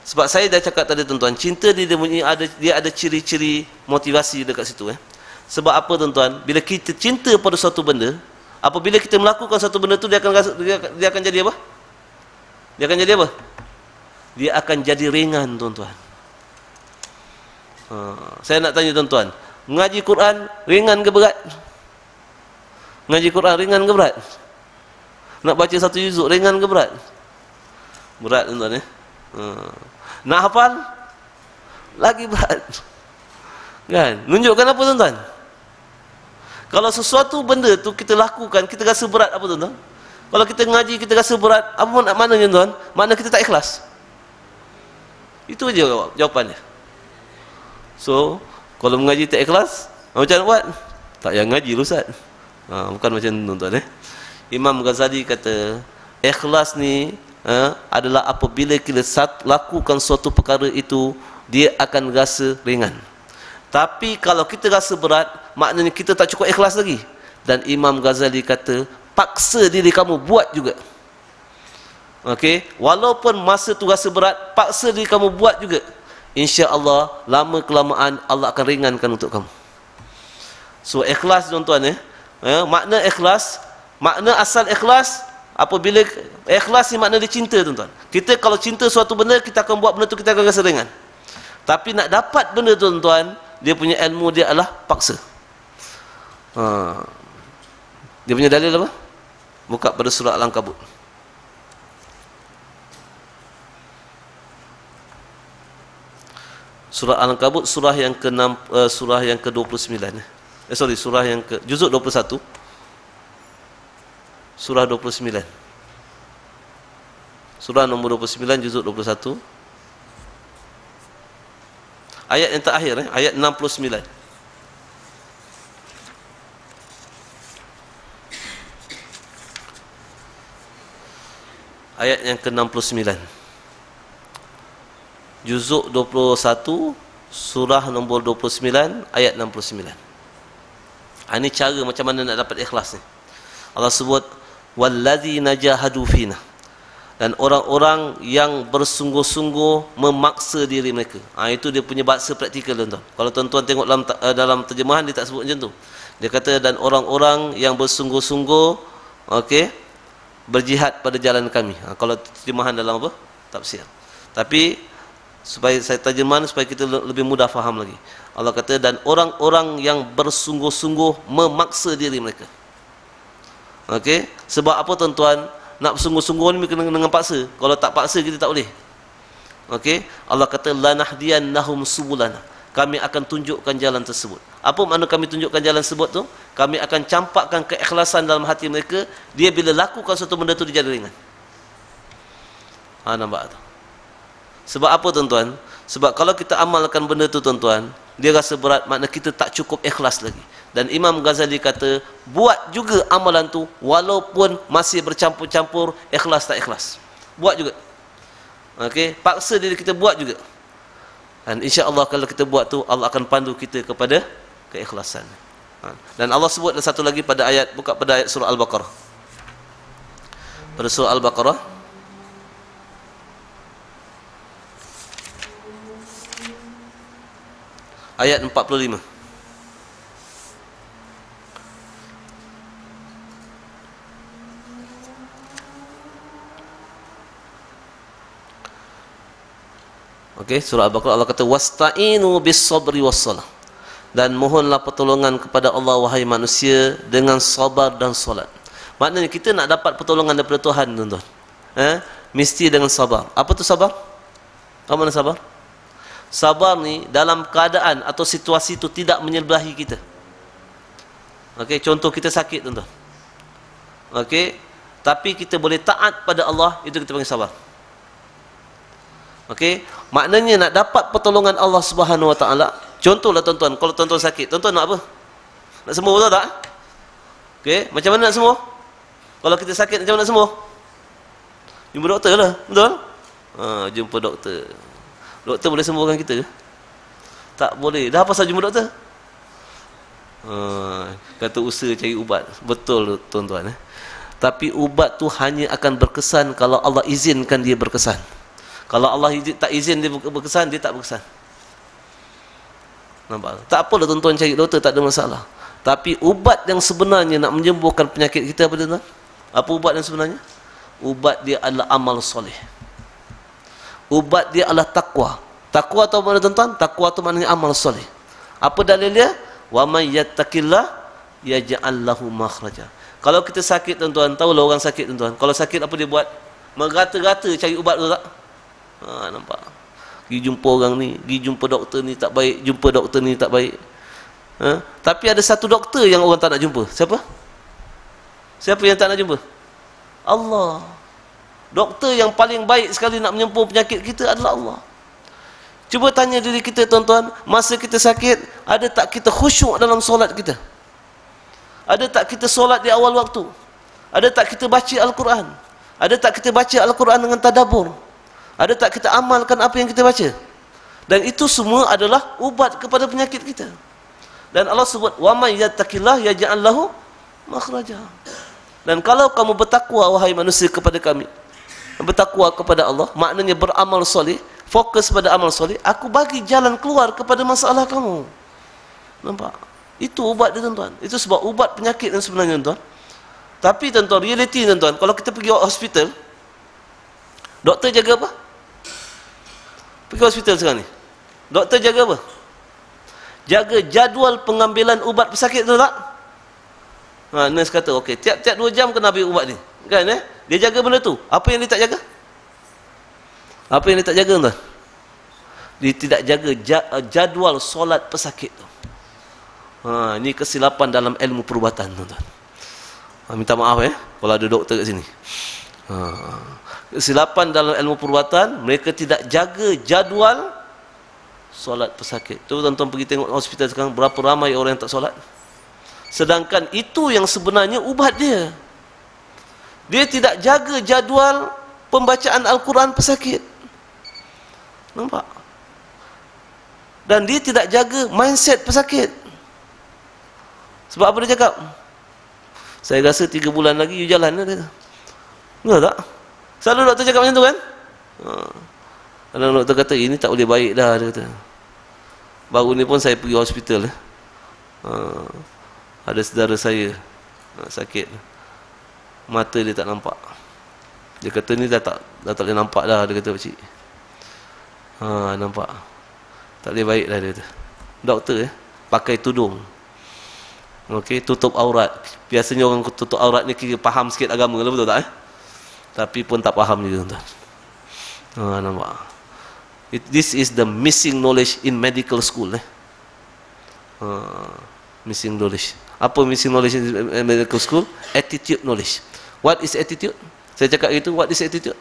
Sebab saya dah cakap tadi, tuan-tuan, cinta dia ada ciri-ciri motivasi dekat situ. Sebab apa, tuan-tuan? Bila kita cinta pada suatu benda, apabila kita melakukan satu benda tu, dia akan jadi apa? Dia akan jadi apa? Dia akan jadi ringan, tuan-tuan. Saya nak tanya, tuan-tuan, mengaji Quran ringan ke berat? Mengaji Quran ringan ke berat? Nak baca satu juzuk ringan ke berat? Berat, tuan-tuan. Nak hafal lagi berat, kan? Nunjukkan apa, tuan-tuan? Kalau sesuatu benda tu kita lakukan, kita rasa berat, apa, tuan-tuan? Kalau kita ngaji kita rasa berat, apa maknanya, tuan? Makna kita tak ikhlas. Itu aja jawapannya. So kalau mengaji tak ikhlas, macam mana buat? Tak payah ngaji, Ustaz. Bukan macam tu, tuan-tuan. Imam Ghazali kata ikhlas ni adalah apabila kita lakukan suatu perkara itu, dia akan rasa ringan. Tapi kalau kita rasa berat, maknanya kita tak cukup ikhlas lagi. Dan Imam Ghazali kata, paksa diri kamu buat juga. Okey, walaupun masa tu rasa berat, paksa diri kamu buat juga. Insya-Allah lama kelamaan Allah akan ringankan untuk kamu. So ikhlas, tuan-tuan, makna ikhlas, makna asal ikhlas, apabila ikhlas ni makna dia cinta, tuan-tuan. Kita kalau cinta suatu benda, kita akan buat benda tu, kita akan rasa ringan. Tapi nak dapat benda, tuan-tuan, dia punya ilmu dia adalah paksa. Dia punya dalil apa? Buka pada surah Al-Ankabut. Surah Al-Ankabut, surah yang ke-6, surah yang ke-29. Surah yang ke juzuk 21. Surah 29. Surah nombor 29, juzuk 21. Ayat yang terakhir, ayat 69. Ayat yang ke-69. Juzuk 21, surah nombor 29, ayat 69. Ini cara macam mana nak dapat ikhlas ni. Allah sebut, walladzina jahadu fina, dan orang-orang yang bersungguh-sungguh memaksa diri mereka. Itu dia punya bahasa praktikal, tuan-tuan. Kalau tuan-tuan tengok dalam terjemahan, dia tak sebut macam tu. Dia kata, dan orang-orang yang bersungguh-sungguh, okey, berjihad pada jalan kami. Kalau terjemahan dalam apa? Tafsir. Tapi supaya saya terjemahan supaya kita lebih mudah faham lagi. Allah kata, dan orang-orang yang bersungguh-sungguh memaksa diri mereka. Okey, sebab apa, tuan-tuan? Nak bersungguh-sungguh ni kena dengan paksa. Kalau tak paksa, kita tak boleh. Okey, Allah kata, lanahdiyannahum subulana, kami akan tunjukkan jalan tersebut. Apa makna kami tunjukkan jalan tersebut tu? Kami akan campakkan keikhlasan dalam hati mereka. Dia bila lakukan satu benda tu, dia jadi ringan. Nampak tu? Sebab apa, tuan-tuan? Sebab kalau kita amalkan benda tu, tuan-tuan, dia rasa berat, makna kita tak cukup ikhlas lagi. Dan Imam Ghazali kata, buat juga amalan tu walaupun masih bercampur-campur ikhlas tak ikhlas. Buat juga. Okey, paksa diri kita buat juga. Dan insya-Allah kalau kita buat tu, Allah akan pandu kita kepada keikhlasan. Dan Allah sebut satu lagi pada ayat, buka pada ayat surah Al-Baqarah. Pada surah Al-Baqarah ayat 45. Okey, surah Al-Baqarah, Allah kata, wasta'inu bis sabri was salah. dan mohonlah pertolongan kepada Allah wahai manusia dengan sabar dan solat. Maknanya kita nak dapat pertolongan daripada Tuhan, tuan-tuan, mesti dengan sabar. Apa tu sabar? Apa makna sabar? Sabar ni dalam keadaan atau situasi itu tidak menyelbahi kita. Okey, contoh kita sakit, tuan-tuan. Okey, tapi kita boleh taat pada Allah, itu kita panggil sabar. Okey, maknanya nak dapat pertolongan Allah Subhanahu Wa Taala. Contohlah tuan-tuan, kalau tuan-tuan sakit, tuan-tuan nak apa? Nak sembuh, betul tak? Okey, macam mana nak sembuh? Kalau kita sakit, macam mana nak sembuh? Jumpa doktor lah, betul? Jumpa doktor. Doktor boleh sembuhkan kita ke? Tak boleh. Dah apa pasal jumpa doktor? Kata usaha cari ubat. Betul tuan-tuan. Tapi ubat tu hanya akan berkesan kalau Allah izinkan dia berkesan. Kalau Allah tak izin dia berkesan, dia tak berkesan. Nampak? Tak apalah tuan-tuan cari doktor, tak ada masalah. Tapi ubat yang sebenarnya nak menyembuhkan penyakit kita apa tuan-tuan? Apa ubat yang sebenarnya? Ubat dia adalah amal soleh. Ubat dia adalah takwa. Takwa atau mana tuan-tuan? Takwa itu maknanya amal soleh. Apa dalil dia? Wa may yattaqillah yaj'al lahu makhraja. Kalau kita sakit tuan-tuan, tahulah orang sakit tuan-tuan. Kalau sakit apa dia buat? Merata-rata cari ubat tu tak? Nampak? Pergi jumpa orang ni, pergi jumpa doktor ni tak baik, jumpa doktor ni tak baik. Tapi ada satu doktor yang orang tak nak jumpa. Siapa? Siapa yang tak nak jumpa? Allah. Doktor yang paling baik sekali nak menyembuh penyakit kita adalah Allah. Cuba tanya diri kita tuan-tuan, masa kita sakit, ada tak kita khusyuk dalam solat kita? Ada tak kita solat di awal waktu? Ada tak kita baca Al-Quran? Ada tak kita baca Al-Quran dengan tadabbur? Ada tak kita amalkan apa yang kita baca? Dan itu semua adalah ubat kepada penyakit kita. Dan Allah sebut, wa may yattaqillah yaj'al lahu makhraja. Dan kalau kamu bertakwa wahai manusia kepada kami, bertakwa kepada Allah, maknanya beramal soleh, fokus pada amal soleh, aku bagi jalan keluar kepada masalah kamu. Nampak? Itu ubat dia tuan-tuan. Itu sebab ubat penyakit yang sebenarnya tuan-tuan. Tapi tuan-tuan, realiti tuan-tuan, kalau kita pergi hospital, doktor jaga apa? Pergi hospital sekarang ni, doktor jaga apa? Jaga jadual pengambilan ubat pesakit tu tak? Nurse kata, okey, tiap-tiap 2 jam kena ambil ubat ni. Kan dia jaga benda tu. Apa yang dia tak jaga? Apa yang dia tak jaga tuan? Dia tidak jaga jadual solat pesakit tu. Ini kesilapan dalam ilmu perubatan tuan-tuan. Minta maaf kalau ada doktor kat sini. Kesilapan dalam ilmu perubatan, mereka tidak jaga jadual solat pesakit. Tu tuan-tuan pergi tengok hospital sekarang, berapa ramai orang yang tak solat. Sedangkan itu yang sebenarnya ubat dia. Dia tidak jaga jadual pembacaan Al-Quran pesakit. Nampak? Dan dia tidak jaga mindset pesakit. Sebab apa dia cakap? Saya rasa 3 bulan lagi you jalan lah dia. Betul tak? Selalu doktor cakap macam tu kan? Kadang doktor kata, ini tak boleh baik dah, dia kata. Baru ni pun saya pergi hospital. Ada saudara saya sakit, mata dia tak nampak. Dia kata ni dah tak boleh nampak dah, dia kata pakcik. Nampak tak boleh baik dah, dia kata. Doktor pakai tudung, okey, tutup aurat. Biasanya orang tutup aurat ni kira faham sikit agama lah, betul tak Tapi pun tak faham juga tuan. Nampak? This is the missing knowledge in medical school. Missing knowledge. Apa missing knowledge in medical school? Attitude knowledge. What is attitude? Saya cakap itu, what is attitude?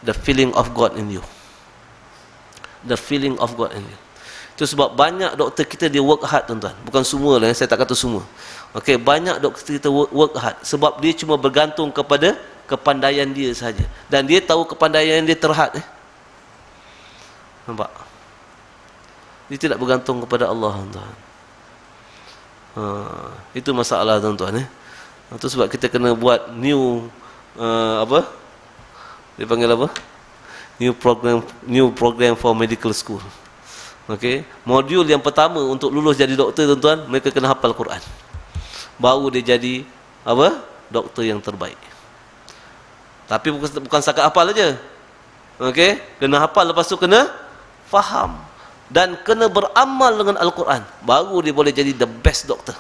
The feeling of God in you. The feeling of God in you. Itu sebab banyak doktor kita dia work hard tuan-tuan. Bukan semua lah, saya tak kata semua. Okey, banyak doktor kita work hard sebab dia cuma bergantung kepada kepandaian dia saja. Dan dia tahu kepandaian dia terhad. Nampak? Dia tidak bergantung kepada Allah tuan-tuan. Itu masalah tuan-tuan. Itu sebab kita kena buat new apa? Dia panggil apa? New program for medical school. Okey, modul yang pertama untuk lulus jadi doktor tuan-tuan, mereka kena hafal Quran. Baru dia jadi apa? Doktor yang terbaik. Tapi bukan setakat hafal aja. Okey, kena hafal, lepas tu kena faham. dan kena beramal dengan Al-Quran, baru dia boleh jadi the best doktor.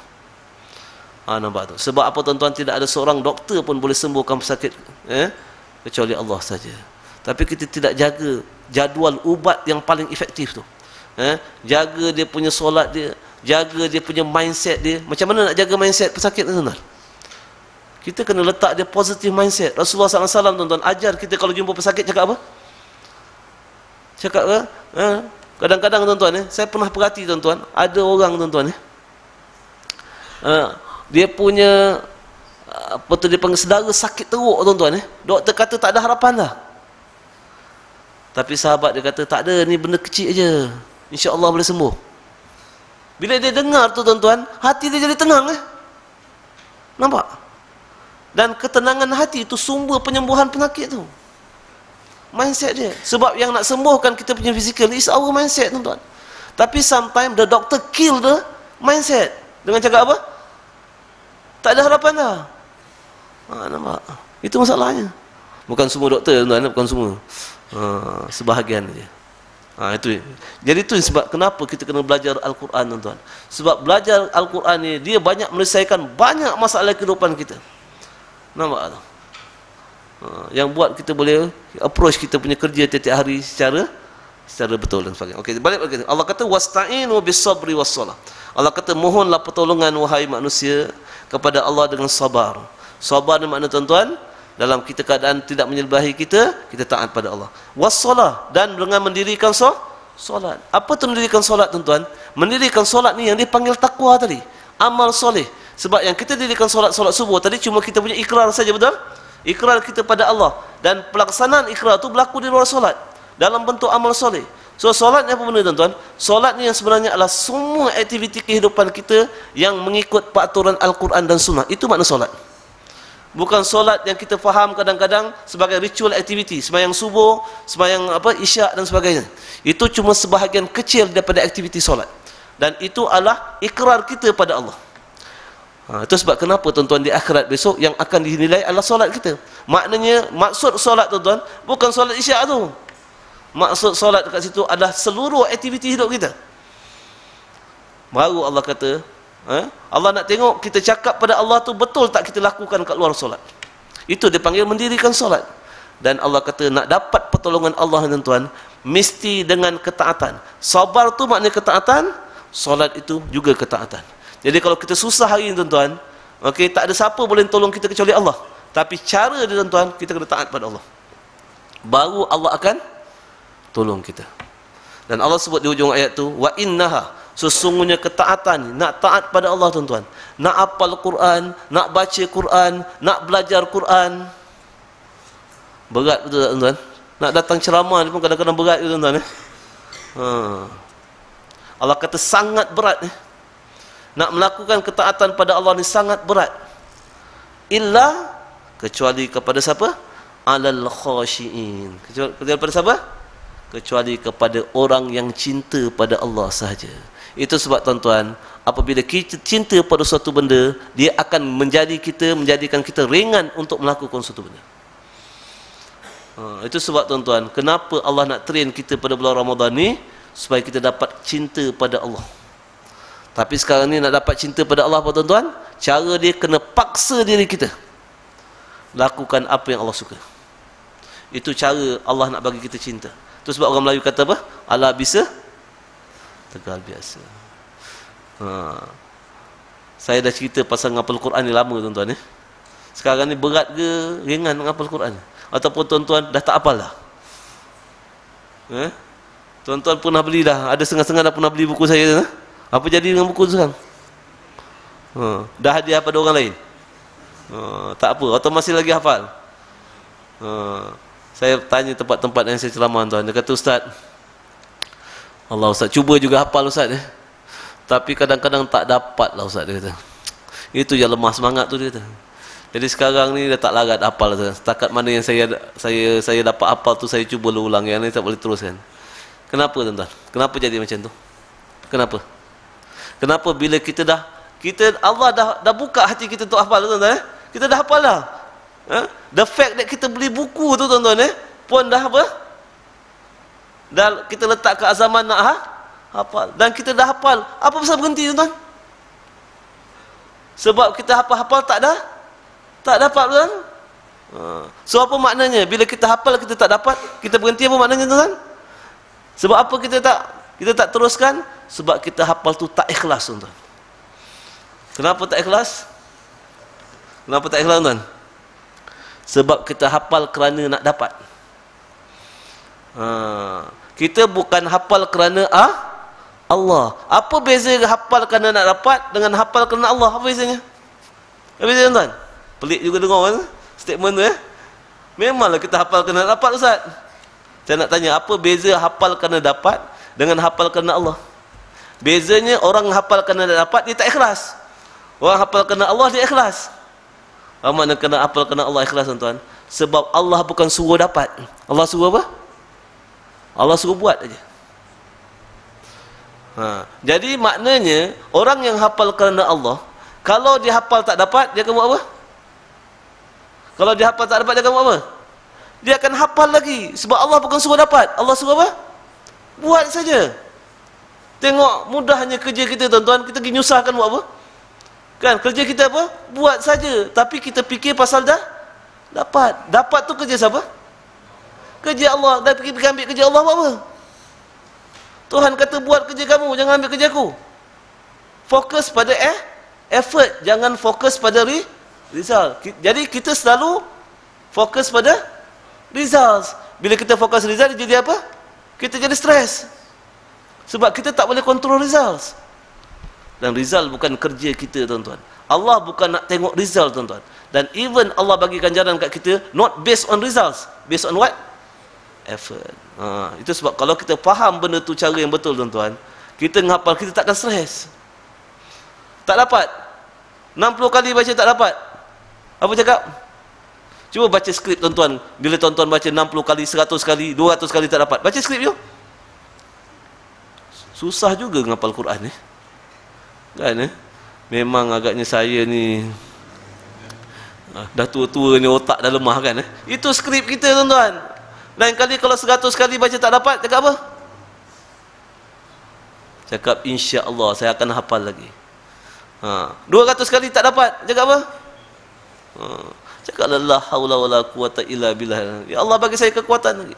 Nampak tu? Sebab apa tuan-tuan? Tidak ada seorang doktor pun boleh sembuhkan pesakit kecuali Allah saja. Tapi kita tidak jaga jadual ubat yang paling efektif tu. Jaga dia punya solat dia, jaga dia punya mindset dia. Macam mana nak jaga mindset pesakit tuan-tuan? Kita kena letak dia positive mindset. Rasulullah SAW tuan-tuan ajar kita kalau jumpa pesakit cakap apa? Cakap apa? Kadang-kadang tuan-tuan saya pernah perhati tuan-tuan, ada orang tuan-tuan dia punya apa tu, dia panggil saudara sakit teruk tuan-tuan doktor kata tak ada harapan dah. Tapi sahabat dia kata tak ada, ni benda kecil aja, insya-Allah boleh sembuh. Bila dia dengar tu tuan-tuan, hati dia jadi tenang nampak? Dan ketenangan hati itu sumber penyembuhan penyakit tu, mindset dia. Sebab yang nak sembuhkan kita punya fizikal is our mindset tuan-tuan. Tapi sometimes the doctor kill the mindset dengan cakap apa? Tak ada harapan dah. Nampak? Itu masalahnya. Bukan semua doktor tuan-tuan, bukan semua. Sebahagian je. Itu. Jadi itu sebab kenapa kita kena belajar Al-Quran tuan-tuan. Sebab belajar Al-Quran ni dia banyak menyelesaikan banyak masalah kehidupan kita. Nampak tak? Yang buat kita boleh approach kita punya kerja tiap-tiap hari secara betul dan sebagainya. Okey, balik lagi. Allah kata wasta'inu bis-sabri was-salah. Allah kata mohonlah pertolongan wahai manusia kepada Allah dengan sabar. Sabar ni makna tuan-tuan, dalam kita keadaan tidak menyelbahi kita taat pada Allah. Was-salah, dan dengan mendirikan solat. Apa tu mendirikan solat tuan-tuan? Mendirikan solat ni yang dipanggil takwa tadi, amal soleh. Sebab yang kita dirikan solat subuh tadi cuma kita punya ikrar saja, betul? Ikrar kita pada Allah, dan pelaksanaan ikrar tu berlaku di luar solat dalam bentuk amal soleh. So solat ni apa benda tuan-tuan? Solat ni yang sebenarnya adalah semua aktiviti kehidupan kita yang mengikut peraturan Al-Quran dan Sunnah. Itu makna solat. Bukan solat yang kita faham kadang-kadang sebagai ritual aktiviti, sembahyang subuh, sembahyang isyak dan sebagainya. Itu cuma sebahagian kecil daripada aktiviti solat. Dan itu adalah ikrar kita pada Allah. Itu sebab kenapa tuan-tuan di akhirat besok yang akan dinilai adalah solat kita. Maknanya maksud solat tuan-tuan bukan solat isyak tu. Maksud solat dekat situ adalah seluruh aktiviti hidup kita. Baru Allah kata, Allah nak tengok kita cakap pada Allah tu betul tak kita lakukan kat luar solat. Itu dia panggil mendirikan solat. Dan Allah kata nak dapat pertolongan Allah tuan-tuan mesti dengan ketaatan. Sabar tu maknanya ketaatan, solat itu juga ketaatan. Jadi kalau kita susah hari ni tuan-tuan, tak ada siapa boleh tolong kita kecuali Allah. Tapi cara dia tuan-tuan, kita kena taat pada Allah. Baru Allah akan tolong kita. Dan Allah sebut di hujung ayat tu, wa innaha, sesungguhnya ketaatan, nak taat pada Allah tuan-tuan, nak hafal Quran, nak baca Quran, nak belajar Quran, berat betul tak tuan-tuan? Nak datang ceramah ni pun kadang-kadang berat tuan-tuan. Allah kata sangat berat. Nak melakukan ketaatan pada Allah ni sangat berat. Illa, kecuali kepada siapa? Alal khashiin. Kecuali kepada siapa? Kecuali kepada orang yang cinta pada Allah sahaja. Itu sebab tuan-tuan, apabila kita cinta pada suatu benda, dia akan menjadikan kita ringan untuk melakukan suatu benda. Itu sebab tuan-tuan, kenapa Allah nak train kita pada bulan Ramadan ni, supaya kita dapat cinta pada Allah. Tapi sekarang ni nak dapat cinta pada Allah apa tuan-tuan? Cara dia kena paksa diri kita lakukan apa yang Allah suka. Itu cara Allah nak bagi kita cinta. Itu sebab orang Melayu kata apa? Ala bisa, tegal biasa. Saya dah cerita pasal ngapal Quran ni lama tuan-tuan. Sekarang ni berat ke ringan ngapal Quran? Ataupun tuan-tuan dah tak hafal dah? Tuan-tuan pernah beli dah? Ada setengah-setengah dah pernah beli buku saya dah? Apa jadi dengan buku tu sekarang? Dah hadiah pada orang lain? Tak apa, atau masih lagi hafal? Saya tanya tempat-tempat yang saya ceramah tuan, dia kata, Ustaz, Allah Ustaz, cuba juga hafal Ustaz tapi kadang-kadang tak dapat lah Ustaz, dia kata. Itu yang lemah semangat tu, dia kata. Jadi sekarang ni dah tak larat hafal Ustaz. Setakat mana yang saya dapat hafal tu, saya cuba ulang, yang ni tak boleh teruskan. Kenapa tuan-tuan? Kenapa jadi macam tu? Kenapa? Kenapa bila Allah dah buka hati kita untuk hafal tuan-tuan, kita dah hafal dah. The fact that kita beli buku tu tuan-tuan pun dah apa? Dah kita letak ke azaman nak Hafal. Dan kita dah hafal. Apa pasal berhenti tuan-tuan? Sebab kita hafal-hafal tak dapat tuan. So apa maknanya? Bila kita hafal kita tak dapat, kita berhenti, apa maknanya tuan? Sebab apa kita tak teruskan? Sebab kita hafal tu tak ikhlas tuan. Kenapa tak ikhlas? Kenapa tak ikhlas tuan? Sebab kita hafal kerana nak dapat. Kita bukan hafal kerana Allah. Apa beza hafal kerana nak dapat dengan hafal kerana Allah? Apa bezanya? Apa bezanya tuan? Pelik juga dengar kan? Statement tu Memanglah kita hafal kerana dapat Ustaz. Saya nak tanya, apa beza hafal kerana dapat dengan hafal kerana Allah? Bezanya orang hafal kerana dapat, dia tak ikhlas. Orang hafal kerana Allah, dia ikhlas. Apa makna kena hafal kerana Allah ikhlas tuan-tuan? Sebab Allah bukan suruh dapat. Allah suruh apa? Allah suruh buat aja. Jadi maknanya orang yang hafal kerana Allah, kalau dia hafal tak dapat, dia akan buat apa? Kalau dia hafal tak dapat, dia akan buat apa? Dia akan hafal lagi. Sebab Allah bukan suruh dapat. Allah suruh apa? Buat saja. Tengok mudahnya kerja kita tuan-tuan. Kita pergi nyusahkan buat apa? Kan kerja kita apa? Buat saja. Tapi kita fikir pasal dah dapat. Dapat tu kerja siapa? Kerja Allah. Dan pergi ambil kerja Allah buat apa? Tuhan kata buat kerja kamu, jangan ambil kerja aku. Fokus pada effort, jangan fokus pada result. Jadi kita selalu fokus pada results. Bila kita fokus result, jadi apa? Kita jadi stres. Sebab kita tak boleh kontrol results. Dan result bukan kerja kita tuan-tuan. Allah bukan nak tengok result tuan-tuan. Dan even Allah bagi ganjaran kat kita not based on results, based on what? Effort. Itu sebab kalau kita faham benda tu cara yang betul tuan-tuan, kita menghafal, kita takkan stres. Tak dapat 60 kali baca tak dapat, apa cakap? Cuba baca skrip tuan-tuan. Bila tuan-tuan baca 60 kali, 100 kali, 200 kali tak dapat, baca skrip je. Susah juga menghafal Quran kan memang agaknya saya ni dah tua-tua ni, otak dah lemah kan Itu skrip kita tuan-tuan. Lain kali kalau 100 kali baca tak dapat, cakap apa? Cakap insya-Allah saya akan hafal lagi. 200 kali tak dapat, cakap apa? Cakap la haula wala quwata illa billah. Ya Allah bagi saya kekuatan lagi.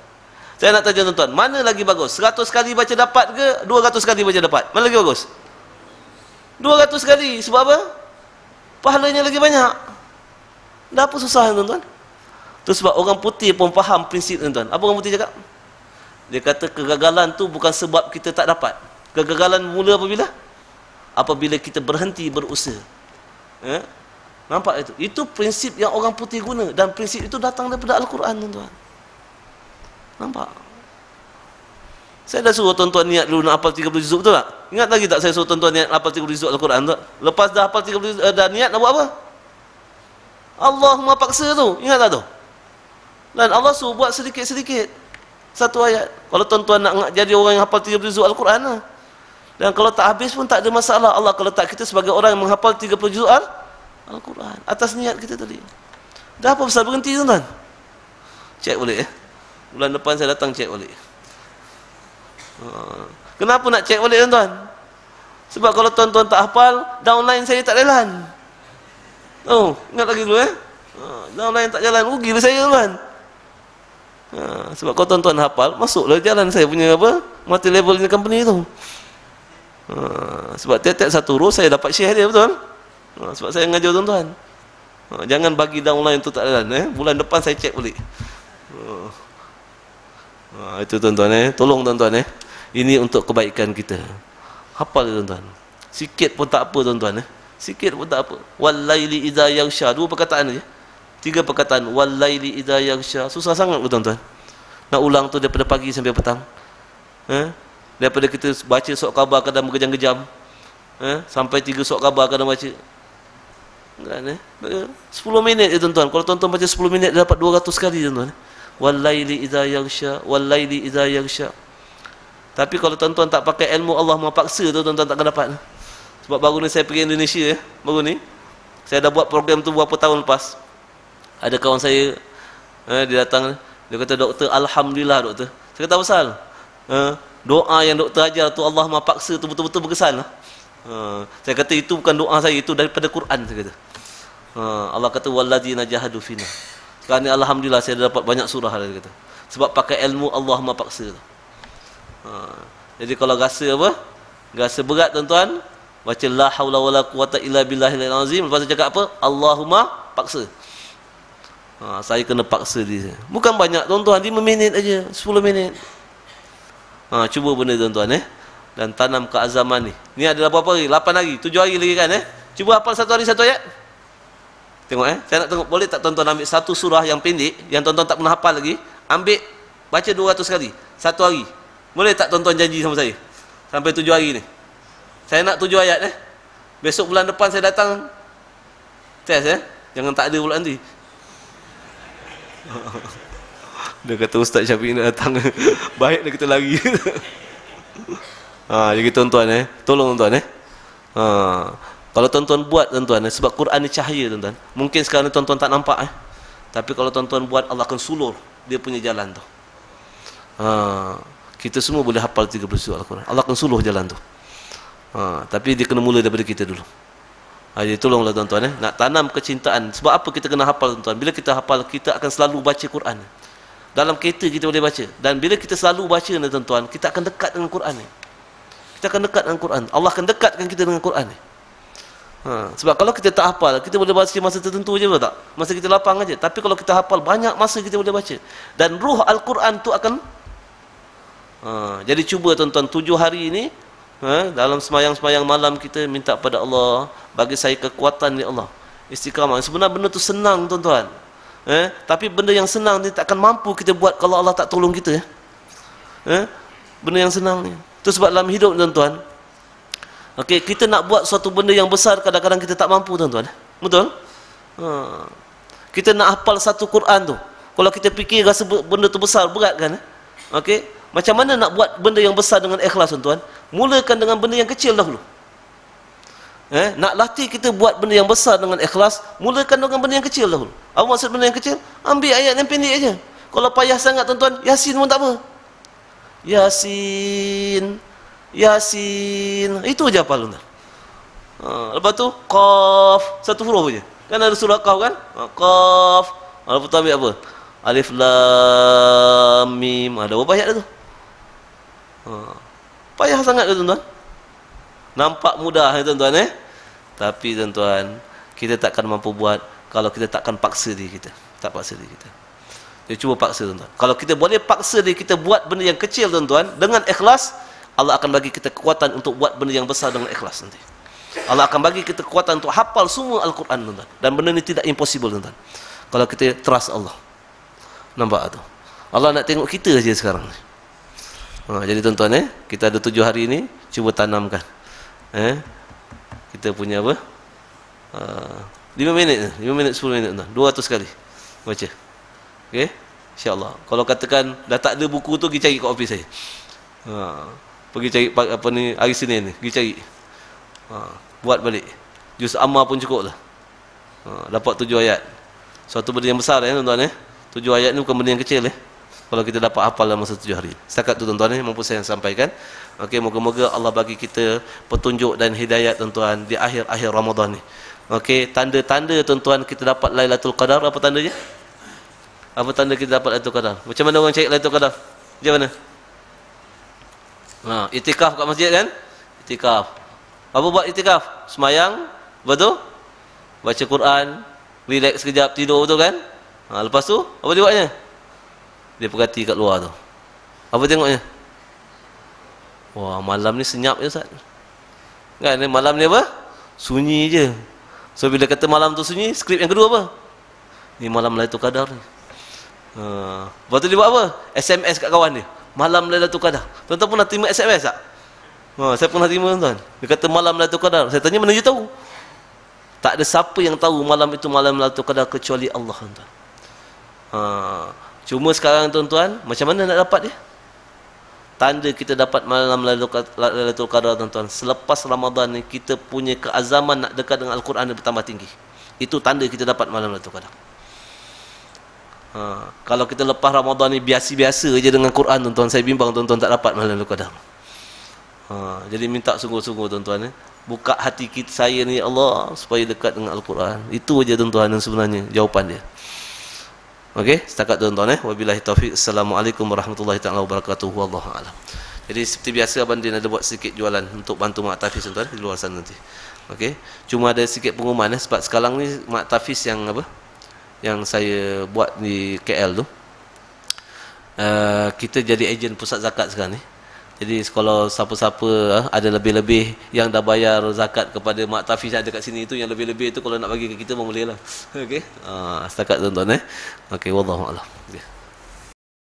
Saya nak tanya tuan-tuan, mana lagi bagus? 100 kali baca dapat ke 200 kali baca dapat? Mana lagi bagus? 200 kali. Sebab apa? Pahalanya lagi banyak. Dah apa susah tuan-tuan? Itu sebab orang putih pun faham prinsip tuan-tuan. Apa orang putih cakap? Dia kata kegagalan tu bukan sebab kita tak dapat. Kegagalan mula apabila? Apabila kita berhenti berusaha. Nampak itu? Itu prinsip yang orang putih guna. Dan prinsip itu datang daripada Al-Quran tuan-tuan. Nampak? Saya dah suruh tuan-tuan niat dulu nak hafal 30 juzuk, betul tak? Ingat lagi tak saya suruh tuan-tuan niat hafal 30 juzuk Al-Quran tu? Lepas dah hafal 30 juzuk, dah niat nak buat apa? Allahumma paksa tu. Ingat tak tu? Dan Allah suruh buat sedikit-sedikit satu ayat. Kalau tuan-tuan nak jadi orang yang hafal 30 juzuk Al-Quran lah. Dan kalau tak habis pun tak ada masalah. Allah kalau tak kita sebagai orang yang menghafal 30 juzuk Al-Quran atas niat kita tadi. Dah apa pasal berhenti tuan-tuan? Cek balik Bulan depan saya datang cek balik. Kenapa nak cek balik tuan-tuan? Sebab kalau tuan-tuan tak hafal, downline saya tak jalan. Ingat lagi dulu downline tak jalan, rugilah saya tuan. Sebab kalau tuan-tuan hafal, masuklah jalan saya punya apa? Multi level ni company tu. Sebab tiap-tiap satu row saya dapat share dia, betul? Sebab saya ngajar tuan-tuan. Jangan bagi downline tu tak jalan bulan depan saya cek balik. Itu tuan-tuan tolong tuan-tuan ini untuk kebaikan kita. Hafal tuan-tuan. Sikit pun tak apa tuan-tuan Sikit pun tak apa. Wal-laili idza yaghsha. 2 perkataan saja. 3 perkataan. Wal-laili idza yaghsha. Susah sangat ke tuan-tuan? Nak ulang tu daripada pagi sampai petang. Daripada kita baca surat khabar kadang bergejam-gejam. Sampai 3 surat khabar kadang baca. Kan 10 minit je tuan-tuan. Kalau tuan-tuan baca 10 minit dia dapat 200 kali tuan-tuan. Wal-laili idza yaghsha. Wal-laili idza yaghsha. Tapi kalau tuan-tuan tak pakai ilmu Allah memaksa tu, tuan-tuan takkan dapat. Sebab baru ni saya pergi Indonesia baru ni. Saya dah buat program tu berapa tahun lepas. Ada kawan saya dia datang, dia kata doktor, alhamdulillah doktor. Saya kata apa pasal? doa yang doktor ajar tu Allahumma paksa tu betul-betul berkesan lah. Saya kata itu bukan doa saya, itu daripada Quran saya kata. Allah kata walladzina jahadu fina. Sekarang ni alhamdulillah saya dah dapat banyak surah dia kata. Sebab pakai ilmu Allahumma paksa tu. Jadi kalau rasa apa? Rasa berat tuan-tuan, baca la haula wala quwata illa billahil azim, lepas tu cakap apa? Allahumma paksa. Saya kena paksa dia. Bukan banyak tuan-tuan, 5 minit aja, 10 minit. Cuba benda tuan-tuan dan tanam keazaman ni. Ni ada berapa hari? 8 hari, 7 hari lagi kan Cuba hafal satu hari satu ayat. Tengok saya nak tengok, boleh tak tuan-tuan ambil satu surah yang pendek yang tuan-tuan tak pernah hafal lagi, ambil baca 200 kali satu hari. Boleh tak tuan-tuan janji sama saya? Sampai 7 hari ni. Saya nak 7 ayat Besok bulan depan saya datang test Jangan tak ada pula nanti. Dia kata Ustaz Syafiq nak datang. Baik dah kita lari. Jadi tuan-tuan tolong tuan-tuan kalau tuan-tuan buat tuan-tuan sebab Quran ni cahaya tuan-tuan. Mungkin sekarang ni tuan-tuan tak nampak tapi kalau tuan-tuan buat, Allah akan sulur dia punya jalan tu. Kita semua boleh hafal 30 surah Al-Quran. Allah akan suluh jalan tu. Tapi dia kena mula daripada kita dulu. Jadi tolonglah tuan-tuan nak tanam kecintaan. Sebab apa kita kena hafal tuan-tuan? Bila kita hafal, kita akan selalu baca Quran. Dalam kereta kita boleh baca. Dan bila kita selalu baca ni tuan-tuan, kita akan dekat dengan Quran ni. Kita akan dekat dengan Quran. Allah akan dekatkan kita dengan Quran ni. Sebab kalau kita tak hafal, kita boleh baca masa tertentu je, betul tak? Masa kita lapang aja. Tapi kalau kita hafal, banyak masa kita boleh baca. Dan ruh Al-Quran tu akan jadi cuba tuan-tuan 7 hari ini dalam semayang-semayang malam kita minta pada Allah, bagi saya kekuatan ya Allah, istiqamah. Sebenarnya benda tu senang tuan-tuan, tapi benda yang senang ni takkan mampu kita buat kalau Allah tak tolong kita benda yang senang ni. Itu sebab dalam hidup tuan-tuan, kita nak buat suatu benda yang besar, kadang-kadang kita tak mampu tuan-tuan. Betul? Kita nak hafal satu Quran tu, kalau kita fikir rasa benda tu besar, berat kan? Macam mana nak buat benda yang besar dengan ikhlas tuan-tuan? Mulakan dengan benda yang kecil dahulu. Nak latih kita buat benda yang besar dengan ikhlas, mulakan dengan benda yang kecil dahulu. Apa maksud benda yang kecil? Ambil ayat yang pendek aja. Kalau payah sangat tuan-tuan, Yasin pun tak apa. Yasin, Yasin, itu aja hafal tuan-tuan. Lepas tu Qaf, satu huruf aja. Kan ada surah Qaf kan? Qaf. Lepas tu ambil apa? Alif Lam Mim. Ada berapa ayat tu? Payah sangat tuan-tuan. Nampak mudah tuan-tuan tapi tuan-tuan, kita takkan mampu buat kalau kita takkan paksa diri kita. Tak paksa diri kita. Jadi cuba paksa tuan-tuan. Kalau kita boleh paksa diri kita buat benda yang kecil tuan-tuan dengan ikhlas, Allah akan bagi kita kekuatan untuk buat benda yang besar dengan ikhlas nanti. Allah akan bagi kita kekuatan untuk hafal semua Al-Quran tuan-tuan. Dan benda ni tidak impossible tuan-tuan, kalau kita trust Allah. Nampak tu? Allah nak tengok kita saja sekarang ni. Jadi tuan-tuan kita ada 7 hari ni, cuba tanamkan kita punya apa 5 minit 5 minit 10 minit tuan, 200 kali baca. InsyaAllah. Kalau katakan dah tak ada buku tu, pergi cari kat office saya. Pergi cari apa ni, hari Senin ni pergi cari, buat balik. Juz Amma pun cukup lah. Dapat 7 ayat. Suatu benda yang besar tuan-tuan 7 ayat ni bukan benda yang kecil kalau kita dapat hafal dalam masa 7 hari. Setakat tu tuan-tuan mampu saya sampaikan. Moga-moga Allah bagi kita petunjuk dan hidayat tuan-tuan di akhir-akhir Ramadan ni. Tanda-tanda tuan-tuan kita dapat Lailatul Qadar, apa tandanya? Apa tanda kita dapat Lailatul Qadar? Macam mana orang cari Lailatul Qadar? Macam mana? Itikaf kat masjid kan? Itikaf. Apa buat itikaf? Semayang, betul? Baca Quran, relax sekejap, tidur, betul kan? Lepas tu apa dia buatnya? Dia perhati kat luar tu. Apa tengoknya? Wah, malam ni senyap je Ustaz. Kan malam ni apa? Sunyi je. So bila kata malam tu sunyi, skrip yang kedua apa? Ni malam Lailatul Qadar ni. Lepas tu dia buat apa? SMS kat kawan dia. Malam Lailatul Qadar. Tuan-tuan pernah terima SMS tak? Saya pernah terima tuan. Dia kata malam Lailatul Qadar. Saya tanya, mana dia tahu? Tak ada siapa yang tahu malam itu malam Lailatul Qadar kecuali Allah tuan. Cuma sekarang tuan-tuan, macam mana nak dapat dia? Tanda kita dapat malam Lailatul Qadar tuan-tuan, selepas Ramadan ni kita punya keazaman nak dekat dengan Al-Quran bertambah tinggi. Itu tanda kita dapat malam Lailatul Qadar. Kalau kita lepas Ramadan ni biasa-biasa je dengan Quran, tuan-tuan, saya bimbang tuan-tuan tak dapat Lailatul Qadar. Jadi minta sungguh-sungguh tuan-tuan, buka hati kita, saya ni Allah, supaya dekat dengan Al-Quran. Itu aja tuan-tuan yang sebenarnya jawapan dia. Okey, setakat tuan-tuan. Wabillahi taufiq. Assalamualaikum warahmatullahi taala wabarakatuh. Wallahu a'lam. Jadi seperti biasa Abang Din ada buat sedikit jualan untuk bantu mak tahfiz tuan-tuan di luar sana nanti. Okey. Cuma ada sikit pengumuman sebab sekarang ni mak tahfiz yang apa? Yang saya buat di KL tu. Kita jadi ejen pusat zakat sekarang ni. Jadi kalau siapa-siapa ada lebih-lebih yang dah bayar zakat kepada mak tahfiz ada kat sini, itu yang lebih-lebih itu kalau nak bagi ke kita boleh lah. Okey. Setakat tuan-tuan. Okey, wallahu a'lam.